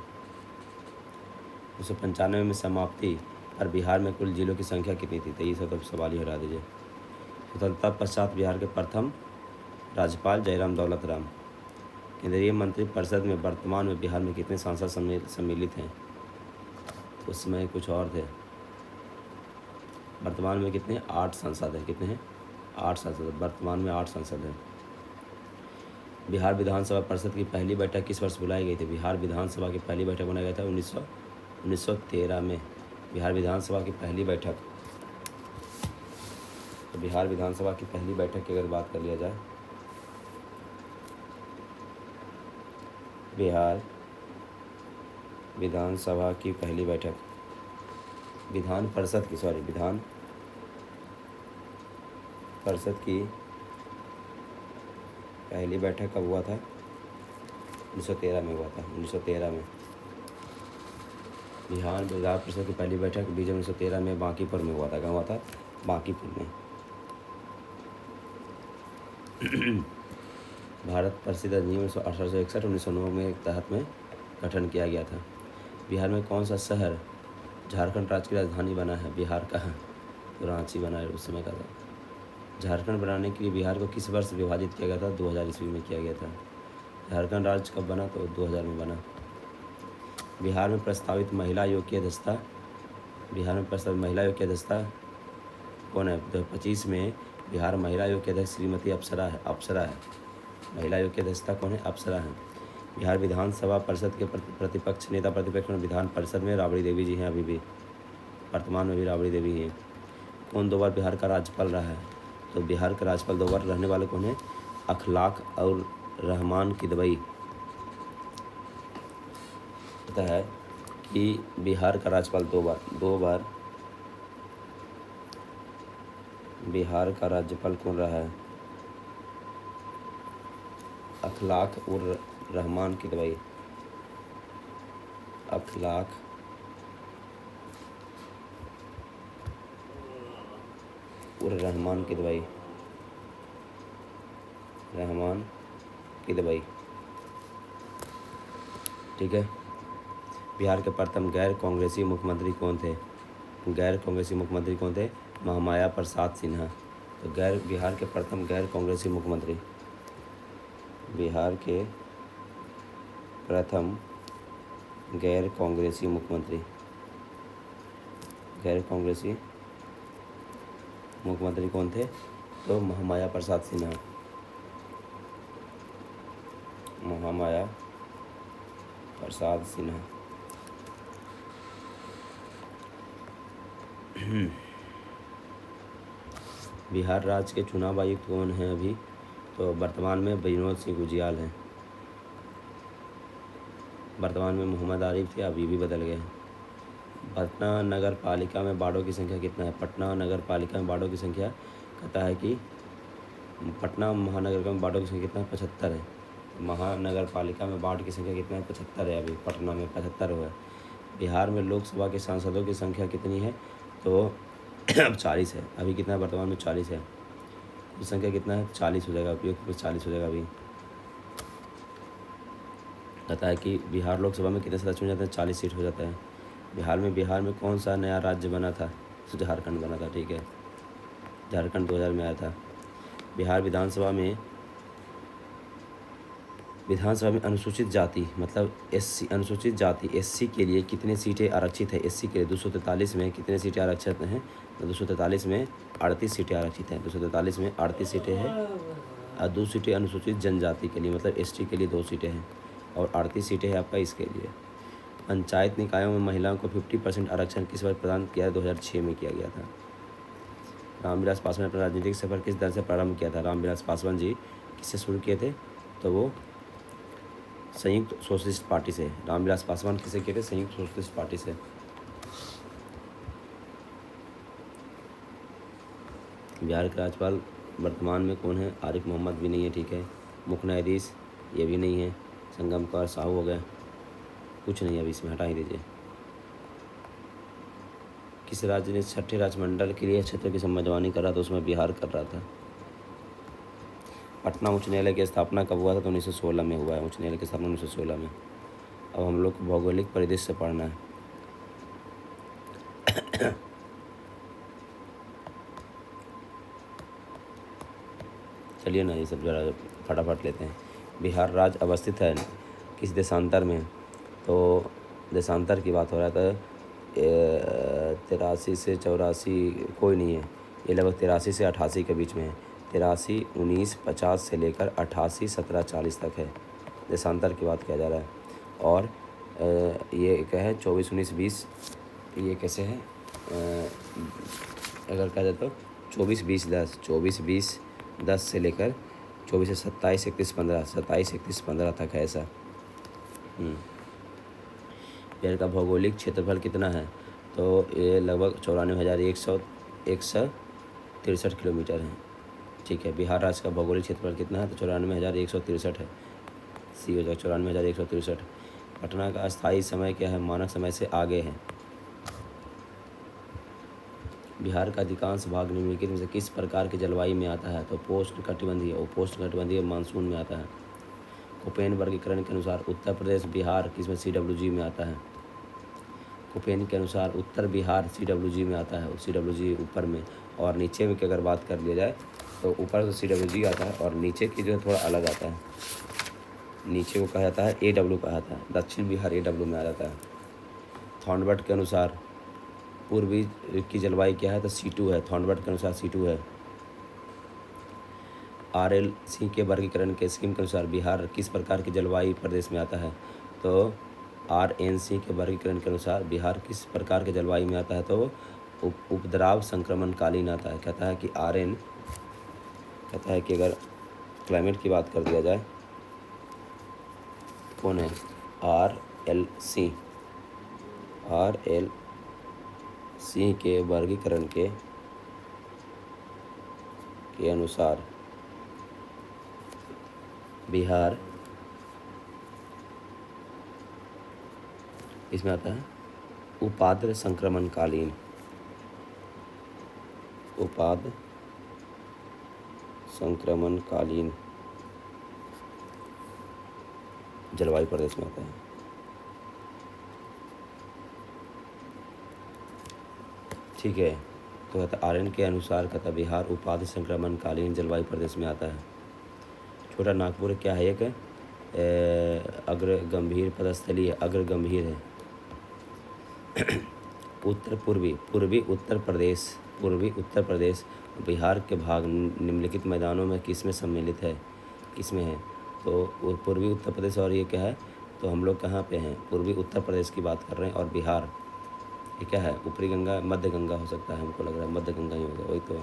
1995 में समाप्ति पर बिहार में कुल जिलों की संख्या कितनी थी? तो ये सब सवाल ही हटा दीजिए। स्वतंत्रता पश्चात बिहार के प्रथम राज्यपाल जयराम दौलत राम। केंद्रीय मंत्रिपरिषद में वर्तमान में बिहार में कितने सांसद सम्मिलित हैं? उस समय कुछ और थे। वर्तमान में कितने? 8 सांसद हैं। कितने हैं? 8 सांसद। वर्तमान में 8 सांसद हैं। बिहार विधानसभा परिषद की पहली बैठक किस वर्ष बुलाई गई थी? बिहार विधानसभा की पहली बैठक बनाया गया था 1913 में। बिहार विधानसभा की पहली बैठक, तो बिहार विधानसभा की पहली बैठक की अगर बात कर लिया जाए, बिहार विधानसभा की पहली बैठक, विधान परिषद की पहली बैठक कब हुआ था? 1913 में हुआ था। 1913 में विधान परिषद की पहली बैठक बीच 1913 में बांकीपुर में हुआ था। कहाँ हुआ था? बांकीपुर में। भारत प्रसिद्ध अधिनियम 1861 1909 में तहत में गठन किया गया था। बिहार में कौन सा शहर झारखंड राज्य की राजधानी बना है? बिहार का तो रांची बना है उस समय का था। झारखंड बनाने के लिए बिहार को किस वर्ष विभाजित किया गया था? 2000 ईस्वी में किया गया था। झारखंड राज्य कब बना? तो 2000 में बना। बिहार में प्रस्तावित महिला आयोग की अध्यक्षता, बिहार में प्रस्तावित महिला आयोग की अध्यक्षता कौन है? 2025 में बिहार महिला आयोग की अध्यक्ष श्रीमती अप्सरा है। महिला आयोग की अध्यक्षता कौन है? अप्सरा है। बिहार विधानसभा परिषद के प्रतिपक्ष नेता प्रतिपक्ष में विधान परिषद में राबड़ी देवी जी हैं, अभी भी वर्तमान में भी राबड़ी देवी ही हैं। कौन 2 बार बिहार का राज्यपाल रहा है? तो बिहार का राज्यपाल 2 बार रहने वाले कौन है? अखलाक और रहमान किदवई। पता है कि बिहार का राज्यपाल 2 बार बिहार का राज्यपाल कौन रहा है? अखलाक उर रहमान किदवई। अखलाक उर रहमान किदवई, रहमान किदवई। ठीक है। बिहार के प्रथम गैर कांग्रेसी मुख्यमंत्री कौन थे? गैर कांग्रेसी मुख्यमंत्री कौन थे? महामाया प्रसाद सिन्हा। तो बिहार के प्रथम गैर कांग्रेसी मुख्यमंत्री, बिहार के प्रथम गैर कांग्रेसी मुख्यमंत्री, गैर कांग्रेसी मुख्यमंत्री कौन थे? तो महामाया प्रसाद सिन्हा, महामाया प्रसाद सिन्हा। बिहार राज्य के चुनाव आयुक्त कौन हैं अभी? तो वर्तमान में विनोद सिंह गुजियाल हैं। वर्तमान में मोहम्मद आरिफ थे, अभी भी बदल गए हैं। पटना नगर पालिका में वार्डों की संख्या कितना है? पटना नगर पालिका में वार्डों की संख्या कहता है कि पटना महानगर में वार्डों की संख्या कितना है? 75 है। महानगर पालिका में वार्ड की संख्या कितना है? 75 है। अभी पटना में 75 हुआ है। बिहार में लोकसभा के सांसदों की संख्या कितनी है? तो अब 40 है। अभी कितना है? वर्तमान में 40 है। तो संख्या कितना है? 40 हो जाएगा। उपयुक्त 40 हो जाएगा। अभी कहता है कि बिहार लोकसभा में कितने सदस्य हो जाते हैं? 40 सीट हो जाता है। बिहार में कौन सा नया राज्य बना था? तो झारखंड बना था। ठीक है, झारखंड 2000 में आया था। बिहार विधानसभा में अनुसूचित जाति मतलब एससी, अनुसूचित जाति एससी के लिए कितने सीटें आरक्षित है? एससी के लिए 243 में कितने सीटें आरक्षित हैं? 243 में 38 सीटें आरक्षित हैं। 243 में 38 सीटें हैं और 2 सीटें अनुसूचित जनजाति के लिए मतलब एसटी के लिए 2 सीटें हैं और 38 सीटें हैं आपका इसके लिए। पंचायत निकायों में महिलाओं को 50% आरक्षण किस वर्ष प्रदान किया? 2006 में किया गया था। रामविलास पासवान ने अपना राजनीतिक सफर किस दल से प्रारंभ किया था? रामविलास पासवान जी किससे शुरू किए थे? तो वो संयुक्त सोशलिस्ट पार्टी से। रामविलास पासवान किसे किए थे? संयुक्त सोशलिस्ट पार्टी से। बिहार के राज्यपाल वर्तमान में कौन है? आरिफ मोहम्मद भी नहीं है। ठीक है। मुख्य न्यायाधीश ये भी नहीं है। संगम कौर साहू हो गए। कुछ नहीं, अभी इसमें हटा ही दीजिए। किस राज्य ने 6ठे राज्यमंडल के लिए क्षेत्र की मेजबानी कर रहा था? उसमें बिहार कर रहा था। पटना उच्च न्यायालय की स्थापना कब हुआ था? तो 1916 में हुआ है। उच्च न्यायालय की स्थापना 1916 में। अब हम लोग को भौगोलिक परिदृश्य से पढ़ना है। चलिए ना, ये सब जरा फटाफट लेते हैं। बिहार राज्य अवस्थित है किस देशांतर में? तो देशांतर की बात हो रहा था 83 से 84 कोई नहीं है। ये लगभग 83 से 88 के बीच में है। 83, 19, 50 से लेकर 88, 17, 40 तक है। देशांतर की बात किया जा रहा है। और ये क्या है? 24, 19, 20 ये कैसे है? अगर कहा जाए तो 24, 20, 10, 24, 20, 10 से लेकर 24 से 27, 31, 15, 27, 31, 15 तक है ऐसा। बिहार का भौगोलिक क्षेत्रफल कितना है? तो ये लगभग 94,163 किलोमीटर है। ठीक है। बिहार राज्य का भौगोलिक क्षेत्रफल कितना है? तो 94,163 है। सी हो जाएगा 94,163। पटना का अस्थायी समय क्या है? मानक समय से आगे है। बिहार का अधिकांश भाग निम्नलिखित में से किस प्रकार की जलवायु में आता है? तो पोस्ट कटिबंधीय, पोस्ट कटिबंधीय मानसून में आता है। कोपेन वर्गीकरण के अनुसार उत्तर प्रदेश बिहार किसमें? CWG में आता है। कोपेन के अनुसार उत्तर बिहार CWG में आता है। CWG ऊपर में, और नीचे में की अगर बात कर लिया जाए तो ऊपर तो CWG आता है और नीचे की जो है थोड़ा अलग आता है। नीचे को कहा जाता है AW कहा जाता है, दक्षिण बिहार AW में आ जाता है। थॉर्नबर्ट के अनुसार पूर्वी की जलवायु क्या है, तो C2 है। थॉर्नबर्ट के अनुसार C2 है। RLC के वर्गीकरण के स्कीम के अनुसार बिहार किस प्रकार की जलवायु प्रदेश में आता है, तो RNC के वर्गीकरण के अनुसार बिहार किस प्रकार के जलवायु में आता है, तो उपद्रव संक्रमणकालीन आता है। कहता है कि RN कहता है कि अगर क्लाइमेट की बात कर दिया जाए, कौन है, RLC के वर्गीकरण के अनुसार बिहार इसमें आता है उपाद्र संक्रमणकालीन, उपाद्र संक्रमणकालीन जलवायु प्रदेश में आता है। ठीक है, तो कहता RN के अनुसार कहता बिहार उपाद्र संक्रमणकालीन जलवायु प्रदेश में आता है। छोटा नागपुर क्या है, एक अग्र गंभीर पदस्थली है, अग्र गंभीर है। पूर्वी उत्तर प्रदेश बिहार के भाग निम्नलिखित मैदानों में किसमें सम्मिलित है, किसमें है, तो पूर्वी उत्तर प्रदेश, और ये क्या है, तो हम लोग कहाँ पे हैं, पूर्वी उत्तर प्रदेश की बात कर रहे हैं। और बिहार ये क्या है, ऊपरी गंगा, मध्य गंगा हो सकता है, हमको लग रहा है मध्य गंगा ही होगा, वही तो।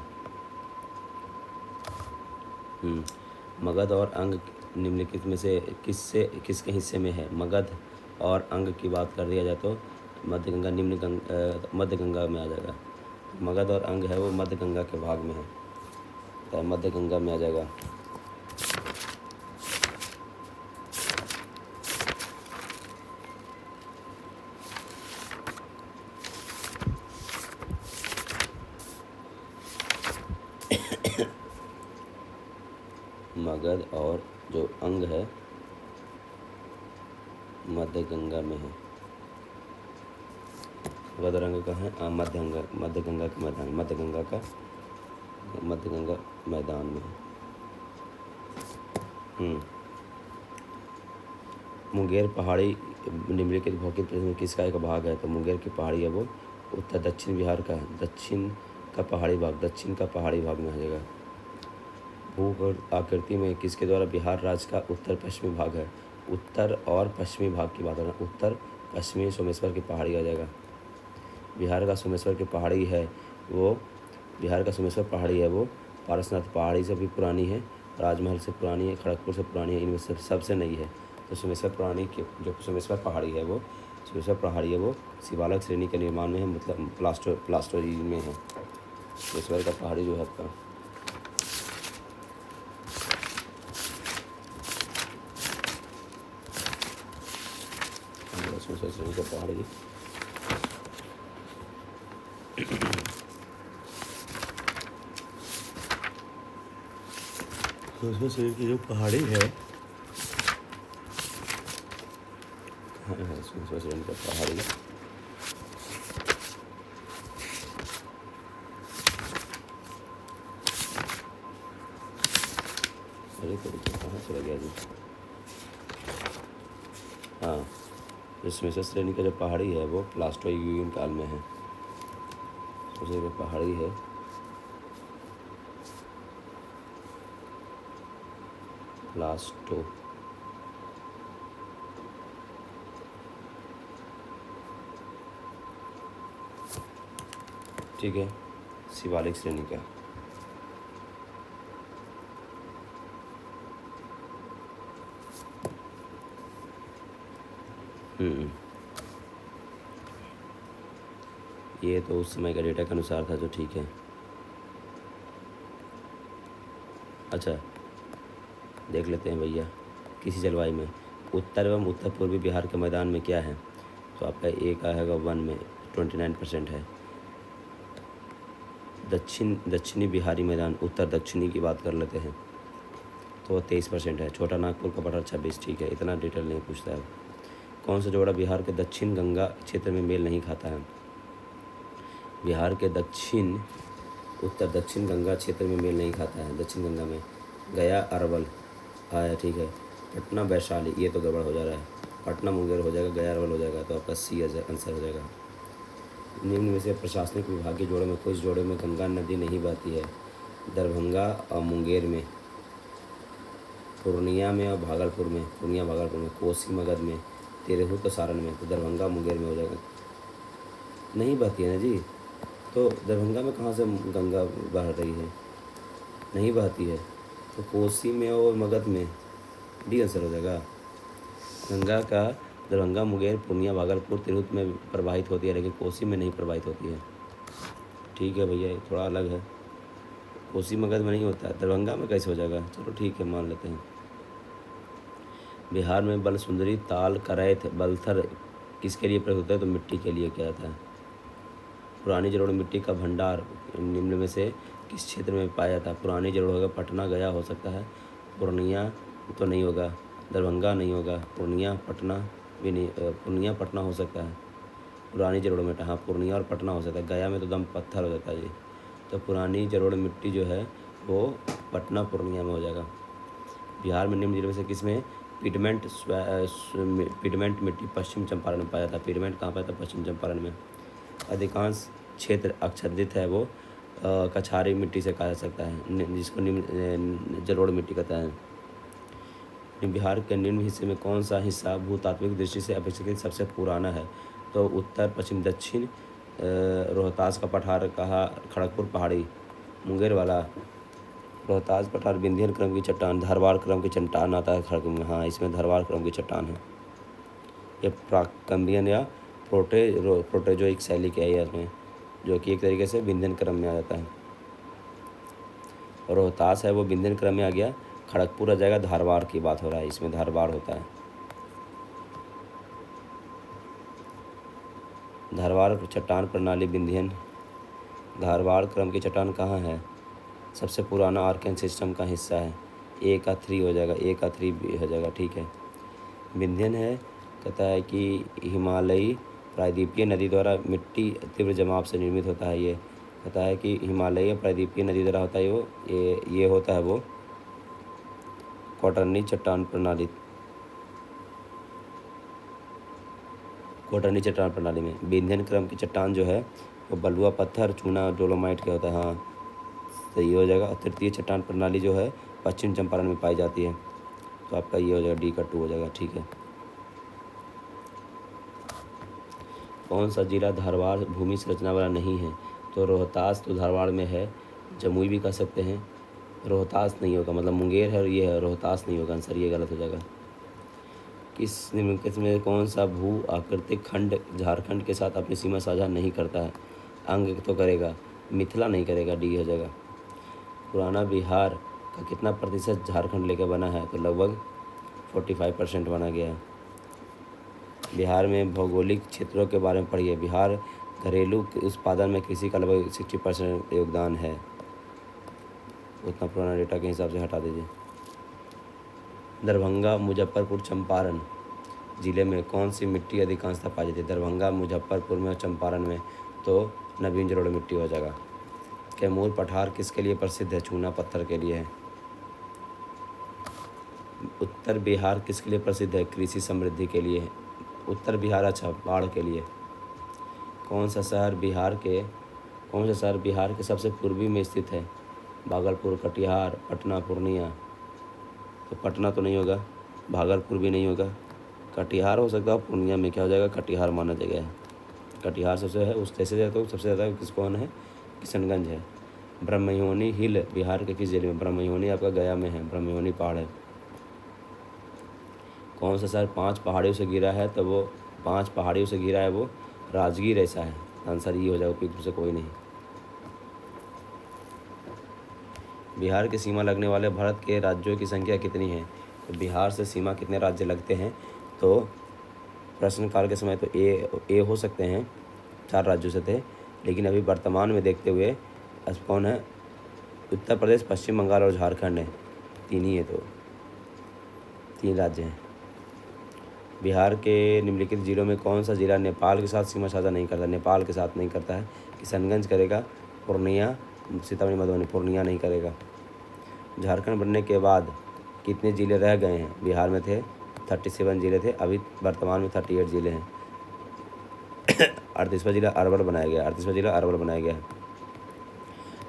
मगध और अंग निम्नलिखित में से किसके हिस्से में है, मगध और अंग की बात कर दिया जाए तो मध्य गंगा, मध्य गंगा में आ जाएगा। मगध और अंग है वो मध्य गंगा के भाग में है, तो मध्य गंगा में आ जाएगा। मगध और जो अंग है मध्य गंगा में है। मगध अंग का है मध्य गंगा का मैदान, मध्य गंगा मैदान में है। मुंगेर पहाड़ी निम्नलिखित भौगोलिक प्रदेश में किसका एक भाग है, तो मुंगेर की पहाड़ी है वो उत्तर दक्षिण बिहार का, दक्षिण का पहाड़ी भाग में आ जाएगा। भू आकृति में किसके द्वारा बिहार राज्य का उत्तर पश्चिमी भाग है, उत्तर और पश्चिमी भाग की बात करना, उत्तर पश्चिमी सोमेश्वर की पहाड़ी आ जाएगा। बिहार का सोमेश्वर की पहाड़ी है वो पारसनाथ पहाड़ी से भी पुरानी है, राजमहल से पुरानी है, खड़गपुर से पुरानी है, इनमें सबसे नई है। तो सोमेश्वर पहाड़ी है वो शिवालक श्रेणी के निर्माण में है, मतलब प्लास्टोरी में है। सोमेश्वर का पहाड़ी जो है आपका सोमेश्वर श्रेणी का पहाड़ी सोमेश्वर श्रेणी की जो पहाड़ी है, सोमेश्वर श्रेणी का पहाड़ी कहाँ चला गया जी, हाँ, सोमेश्वर श्रेणी का जो पहाड़ी है वो प्लास्टोयुगीन काल में है। सोमेश्वर की पहाड़ी है प्लास्टो, ठीक है, शिवालिक श्रेणी का। ये तो उस समय का डेटा के अनुसार था, जो ठीक है। अच्छा, देख लेते हैं भैया, किसी जलवायु में उत्तर एवं उत्तर पूर्वी बिहार के मैदान में क्या है, तो आपका एक आएगा 1 में 29% है। दक्षिणी बिहारी मैदान, उत्तर दक्षिणी की बात कर लेते हैं तो 23% है। छोटा नागपुर का बटा 26, ठीक है, इतना डिटेल नहीं पूछता है। कौन सा जोड़ा बिहार के दक्षिण गंगा क्षेत्र में मेल नहीं खाता है, बिहार के उत्तर दक्षिण गंगा क्षेत्र में मेल नहीं खाता है। दक्षिण गंगा में गया अरवल आया, ठीक है, पटना वैशाली, ये तो गड़बड़ हो जा रहा है। पटना मुंगेर हो जाएगा, गया अरवल हो जाएगा, तो आपका सी आंसर हो जाएगा। निम्न में से प्रशासनिक विभाग के जोड़े में कुछ जोड़े में गंगा नदी नहीं बहती है? दरभंगा और मुंगेर में, पूर्णिया में और भागलपुर में, पूर्णिया भागलपुर में, कोसी मगध में, तिरहुत और सारण में, तो दरभंगा मुंगेर में हो जाएगा। नहीं बहती है ना जी, तो दरभंगा में कहाँ से गंगा बह रही है? नहीं बहती है, तो कोसी में और मगध में, डी आंसर हो जाएगा। गंगा का दरभंगा मुंगेर पूर्णिया भागलपुर तिरहुत में प्रवाहित होती है, लेकिन कोसी में नहीं प्रवाहित होती है। ठीक है भैया, ये थोड़ा अलग है, कोसी मगध में नहीं होता है, दरभंगा में कैसे हो जाएगा? चलो ठीक है, मान लेते हैं। बिहार में बलसुंदरी, ताल, करैथ, बलथर किसके लिए प्रयुक्त होता है? तो मिट्टी के लिए किया जाता है। पुरानी जलोढ़ मिट्टी का भंडार निम्न में से किस क्षेत्र में पाया जाता है? पुरानी जलोढ़ होगा, पटना गया हो सकता है, पूर्णिया तो नहीं होगा, दरभंगा नहीं होगा, पूर्णिया पटना भी नहीं, पूर्णिया पटना हो सकता है। पुरानी जलोढ़ मिट्टी, हाँ पूर्णिया और पटना हो सकता है, गया में तो दम पत्थर हो जाता है जी। तो पुरानी जलोढ़ मिट्टी जो है वो पटना पूर्णिया में हो जाएगा। बिहार में निम्न जिले में से किसमें पिगमेंट मिट्टी पश्चिम चंपारण में पाया जाता है? पिगमेंट कहाँ पाया जाता है? पश्चिम चंपारण में। अधिकांश क्षेत्र आच्छादित है, वो कछारी मिट्टी से कहा जा सकता है, जिसको निम्न जलोढ़ मिट्टी कहता है। बिहार के निम्न हिस्से में कौन सा हिस्सा भूतात्विक दृष्टि से अपेक्षाकृत सबसे पुराना है? तो उत्तर, पश्चिम, दक्षिण, रोहतास का पठार कहा, खड़गपुर पहाड़ी, मुंगेर वाला, रोहतास पठार, विंध्यन क्रम की चट्टान, धारवाड़ क्रम की चट्टान आता है खड़गपुर में, हाँ इसमें धारवाड़ क्रम की चट्टान है। ये प्राकंबियन या प्रोटेजोइक शैली के है इसमें, जो कि एक तरीके से विंध्यन क्रम में आ जाता है। रोहतास है वो विंध्यन क्रम में आ गया, खड़गपुर आ जाएगा, धारवाड़ की बात हो रहा है, इसमें धारवाड़ होता है। धारवाड़ चट्टान प्रणाली विंध्यन, धारवाड़ क्रम की चट्टान कहाँ है? सबसे पुराना आर्कन सिस्टम का हिस्सा है, ए का 3 हो जाएगा, ए का 3 हो जाएगा, ठीक है। विंध्यन है, कहता है कि हिमालयी प्रायद्वीपीय नदी द्वारा मिट्टी तीव्र जमाव से निर्मित होता है। ये कहता है कि हिमालयी प्रायद्वीपीय नदी द्वारा होता है वो, ये होता है वो कॉटरनी चट्टान प्रणाली, कॉटरनी चट्टान प्रणाली में। विंध्यन क्रम की चट्टान जो है वो बलुआ पत्थर, चूना, डोलोमाइट के होता है, हाँ सही हो जाएगा। तृतीय चट्टान प्रणाली जो है पश्चिम चंपारण में पाई जाती है, तो आपका ये हो जाएगा, डी का 2 हो जाएगा, ठीक है। कौन सा जिला धारवाड़ भूमि संरचना वाला नहीं है? तो रोहतास तो धारवाड़ में है, जमुई भी कह सकते हैं, रोहतास नहीं होगा, मतलब मुंगेर है और ये है, रोहतास नहीं होगा आंसर, ये गलत हो जाएगा। किस निम्नलिखित में कौन सा भू आकृतिक खंड झारखंड के साथ अपनी सीमा साझा नहीं करता है? अंग तो करेगा, मिथिला नहीं करेगा, डी हो जाएगा। पुराना बिहार का कितना प्रतिशत झारखंड लेकर बना है? तो लगभग 45% बना गया है। बिहार में भौगोलिक क्षेत्रों के बारे में पढ़िए। बिहार घरेलू उत्पादन में कृषि का लगभग 60% योगदान है। उतना पुराना डेटा के हिसाब से हटा दीजिए। दरभंगा, मुजफ्फरपुर, चंपारण जिले में कौन सी मिट्टी अधिकांशतः पाई जाती है? दरभंगा, मुजफ्फरपुर में और चंपारण में तो नवीन जलोढ़ मिट्टी हो जाएगा। कैमूर पठार किसके लिए प्रसिद्ध है? चूना पत्थर के लिए है। उत्तर बिहार किसके लिए प्रसिद्ध है? कृषि समृद्धि के लिए है। उत्तर बिहार, अच्छा बाढ़ के लिए। कौन सा शहर बिहार के सबसे पूर्वी में स्थित है? भागलपुर, कटिहार, पटना, पूर्णिया, तो पटना तो नहीं होगा, भागलपुर भी नहीं होगा, कटिहार हो सकता है, पूर्णिया में क्या हो जाएगा? कटिहार माना जाएगा है। कटिहार सबसे है, उस जैसे जाए तो सबसे ज़्यादा कौन है? किशनगंज है। ब्रह्मयोनी हिल बिहार के किस जिले में? ब्रह्मयोनी आपका गया में है, ब्रह्मयोनी पहाड़ है। कौन सा शहर 5 पहाड़ियों से घिरा है? तो वो 5 पहाड़ियों से घिरा है वो राजगीर ऐसा है, आंसर ये हो जाएगा, उपयुक्त से कोई नहीं। बिहार की सीमा लगने वाले भारत के राज्यों की संख्या कितनी है? तो बिहार से सीमा कितने राज्य लगते हैं? तो प्रश्नकाल के समय तो ए हो सकते हैं, 4 राज्यों से थे, लेकिन अभी वर्तमान में देखते हुए कौन है? उत्तर प्रदेश, पश्चिम बंगाल और झारखंड है, 3 ही है, तो 3 राज्य हैं। बिहार के निम्नलिखित जिलों में कौन सा जिला नेपाल के साथ सीमा साझा नहीं करता? नेपाल के साथ नहीं करता है, किशनगंज करेगा, पूर्णिया, सीतामढ़ी, मधुबनी, पूर्णिया नहीं करेगा। झारखंड बनने के बाद कितने ज़िले रह गए हैं? बिहार में थे 37 ज़िले थे, अभी वर्तमान में 38 ज़िले हैं। 38वां जिला अरवल बनाया गया, 38वां जिला अरवल बनाया गया है।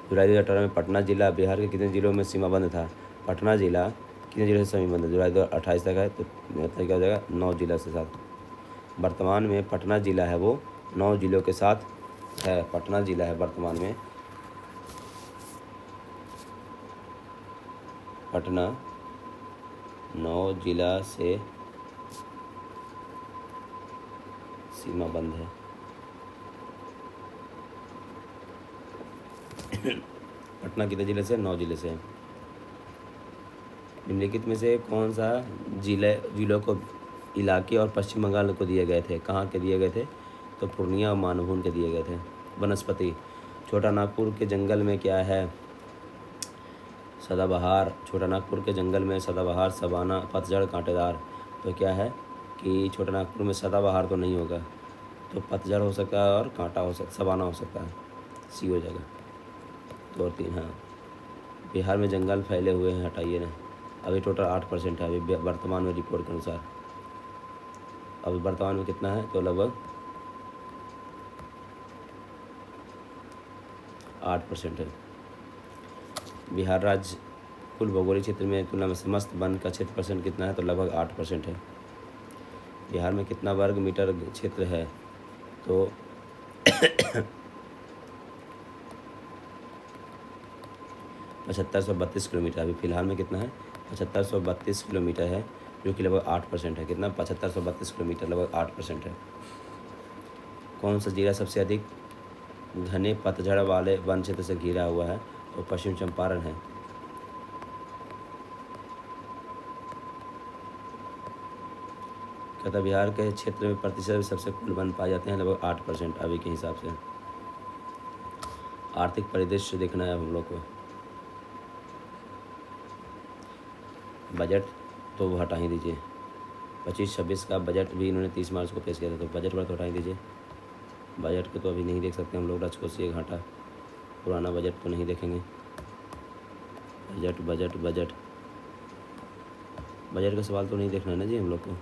जुलाई 2018 में पटना जिला बिहार के कितने ज़िलों में सीमाबंद था? पटना जिला कितने ज़िलों से सीमाबंद है? जुलाई 2028 तक है, तो मतलब क्या हो जाएगा? 9 जिला से साथ। वर्तमान में पटना जिला है वो 9 जिलों के साथ है। पटना जिला है वर्तमान में, पटना 9 जिला से सीमाबंद है। पटना कितने ज़िले से? 9 जिले से है। निम्नलिखित में से कौन सा जिलों को इलाके और पश्चिम बंगाल को दिए गए थे? कहाँ के दिए गए थे? तो पूर्णिया और मानभूम के दिए गए थे। वनस्पति, छोटा नागपुर के जंगल में क्या है? सदाबहार। छोटा नागपुर के जंगल में सदाबहार, सबाना, पतझड़, कांटेदार। तो क्या है कि छोटा नागपुर में सदाबहार तो नहीं होगा, तो पतझड़ हो सकता है और कांटा हो सकता, सबाना हो सकता है। सी हो जाएगा। 2 और 3। हाँ, बिहार में जंगल फैले हुए हैं, हटाइए ना। अभी टोटल 8% है अभी वर्तमान में रिपोर्ट के अनुसार। अभी वर्तमान में कितना है? तो लगभग 8% है। बिहार राज्य कुल भौगोलिक क्षेत्र में तुलना में समस्त वन का क्षेत्रफल कितना है? तो लगभग 8% है। बिहार में कितना वर्ग मीटर क्षेत्र है? तो 7532 किलोमीटर। अभी फिलहाल में कितना है? 7532 किलोमीटर है, जो कि लगभग 8% है। कितना? 7532 किलोमीटर, लगभग 8% है। कौन सा जिला सबसे अधिक घने पतझड़ वाले वन क्षेत्र से घिरा हुआ है? तो पश्चिम चंपारण है। कहता बिहार के क्षेत्र में प्रतिशत सबसे कुल वन पाए जाते हैं? लगभग 8% अभी के हिसाब से। आर्थिक परिदृश्य देखना है हम लोग को। बजट तो वो हटा ही दीजिए। 25-26 का बजट भी इन्होंने 30 मार्च को पेश किया था, तो बजट पर तो हटा ही दीजिए। बजट को तो अभी नहीं देख सकते हम लोग, राजकोषीय घाटा। पुराना बजट तो नहीं देखेंगे। बजट बजट बजट बजट का सवाल तो नहीं देखना है ना जी हम लोग को।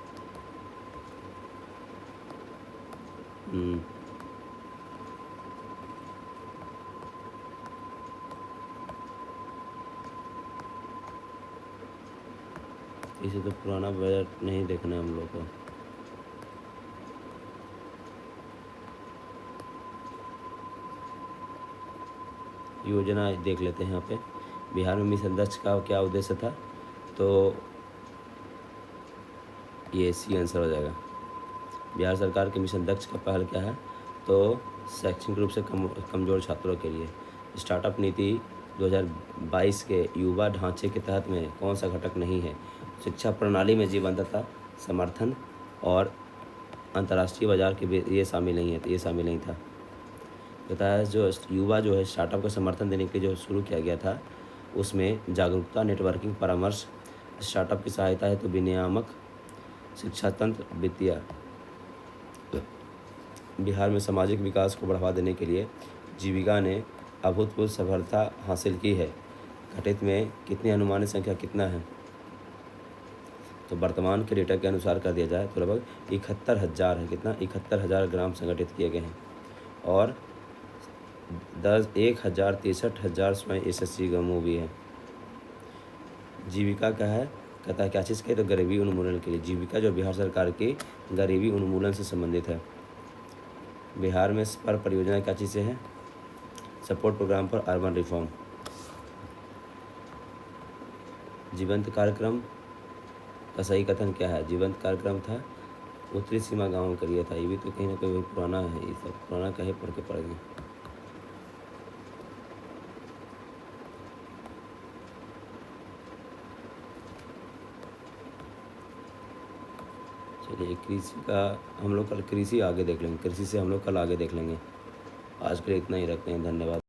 इसे तो पुराना बजट नहीं देखना है हम लोग को। योजना देख लेते हैं यहाँ पे। बिहार में मिशन दक्ष का क्या उद्देश्य था? तो ये सी आंसर हो जाएगा। बिहार सरकार के मिशन दक्ष का पहल क्या है? तो शैक्षणिक रूप से कमज़ोर छात्रों के लिए। स्टार्टअप नीति 2022 के युवा ढांचे के तहत में कौन सा घटक नहीं है? शिक्षा प्रणाली में जीवंतता, समर्थन और अंतर्राष्ट्रीय बाजार के ये शामिल नहीं है, तो ये शामिल नहीं था। कहता है जो युवा जो है स्टार्टअप को समर्थन देने के लिए जो शुरू किया गया था, उसमें जागरूकता, नेटवर्किंग, परामर्श, स्टार्टअप की सहायता है तो विनियामक, शिक्षा तंत्र, वित्तीय। बिहार में सामाजिक विकास को बढ़ावा देने के लिए जीविका ने अभूतपूर्व सफलता हासिल की है। घटित में कितनी अनुमानित संख्या कितना है? तो वर्तमान के डेटा के अनुसार कर दिया जाए तो लगभग 71,000 है। कितना? 71,000 ग्राम संगठित किए गए हैं और 1,63,000 स्वयं SSC समूह भी है। जीविका क्या है? कहता है क्या चीज़ के? तो गरीबी उन्मूलन के लिए। जीविका जो बिहार सरकार की गरीबी उन्मूलन से संबंधित है। बिहार में पर परियोजना क्या चीज़ से है? Support program for urban reform. जीवंत कार्यक्रम का सही कथन क्या है? जीवंत कार्यक्रम था उत्तरी सीमा गाँव के लिए था। ये भी तो कहीं ना कहीं पुराना है, ये सब पुराना कहीं पढ़ के पड़ गए। चलिए कृषि का हम लोग कल कृषि आगे देख लेंगे, कृषि से हम लोग कल आगे देख लेंगे। आज के लिए इतना ही रखते हैं। धन्यवाद।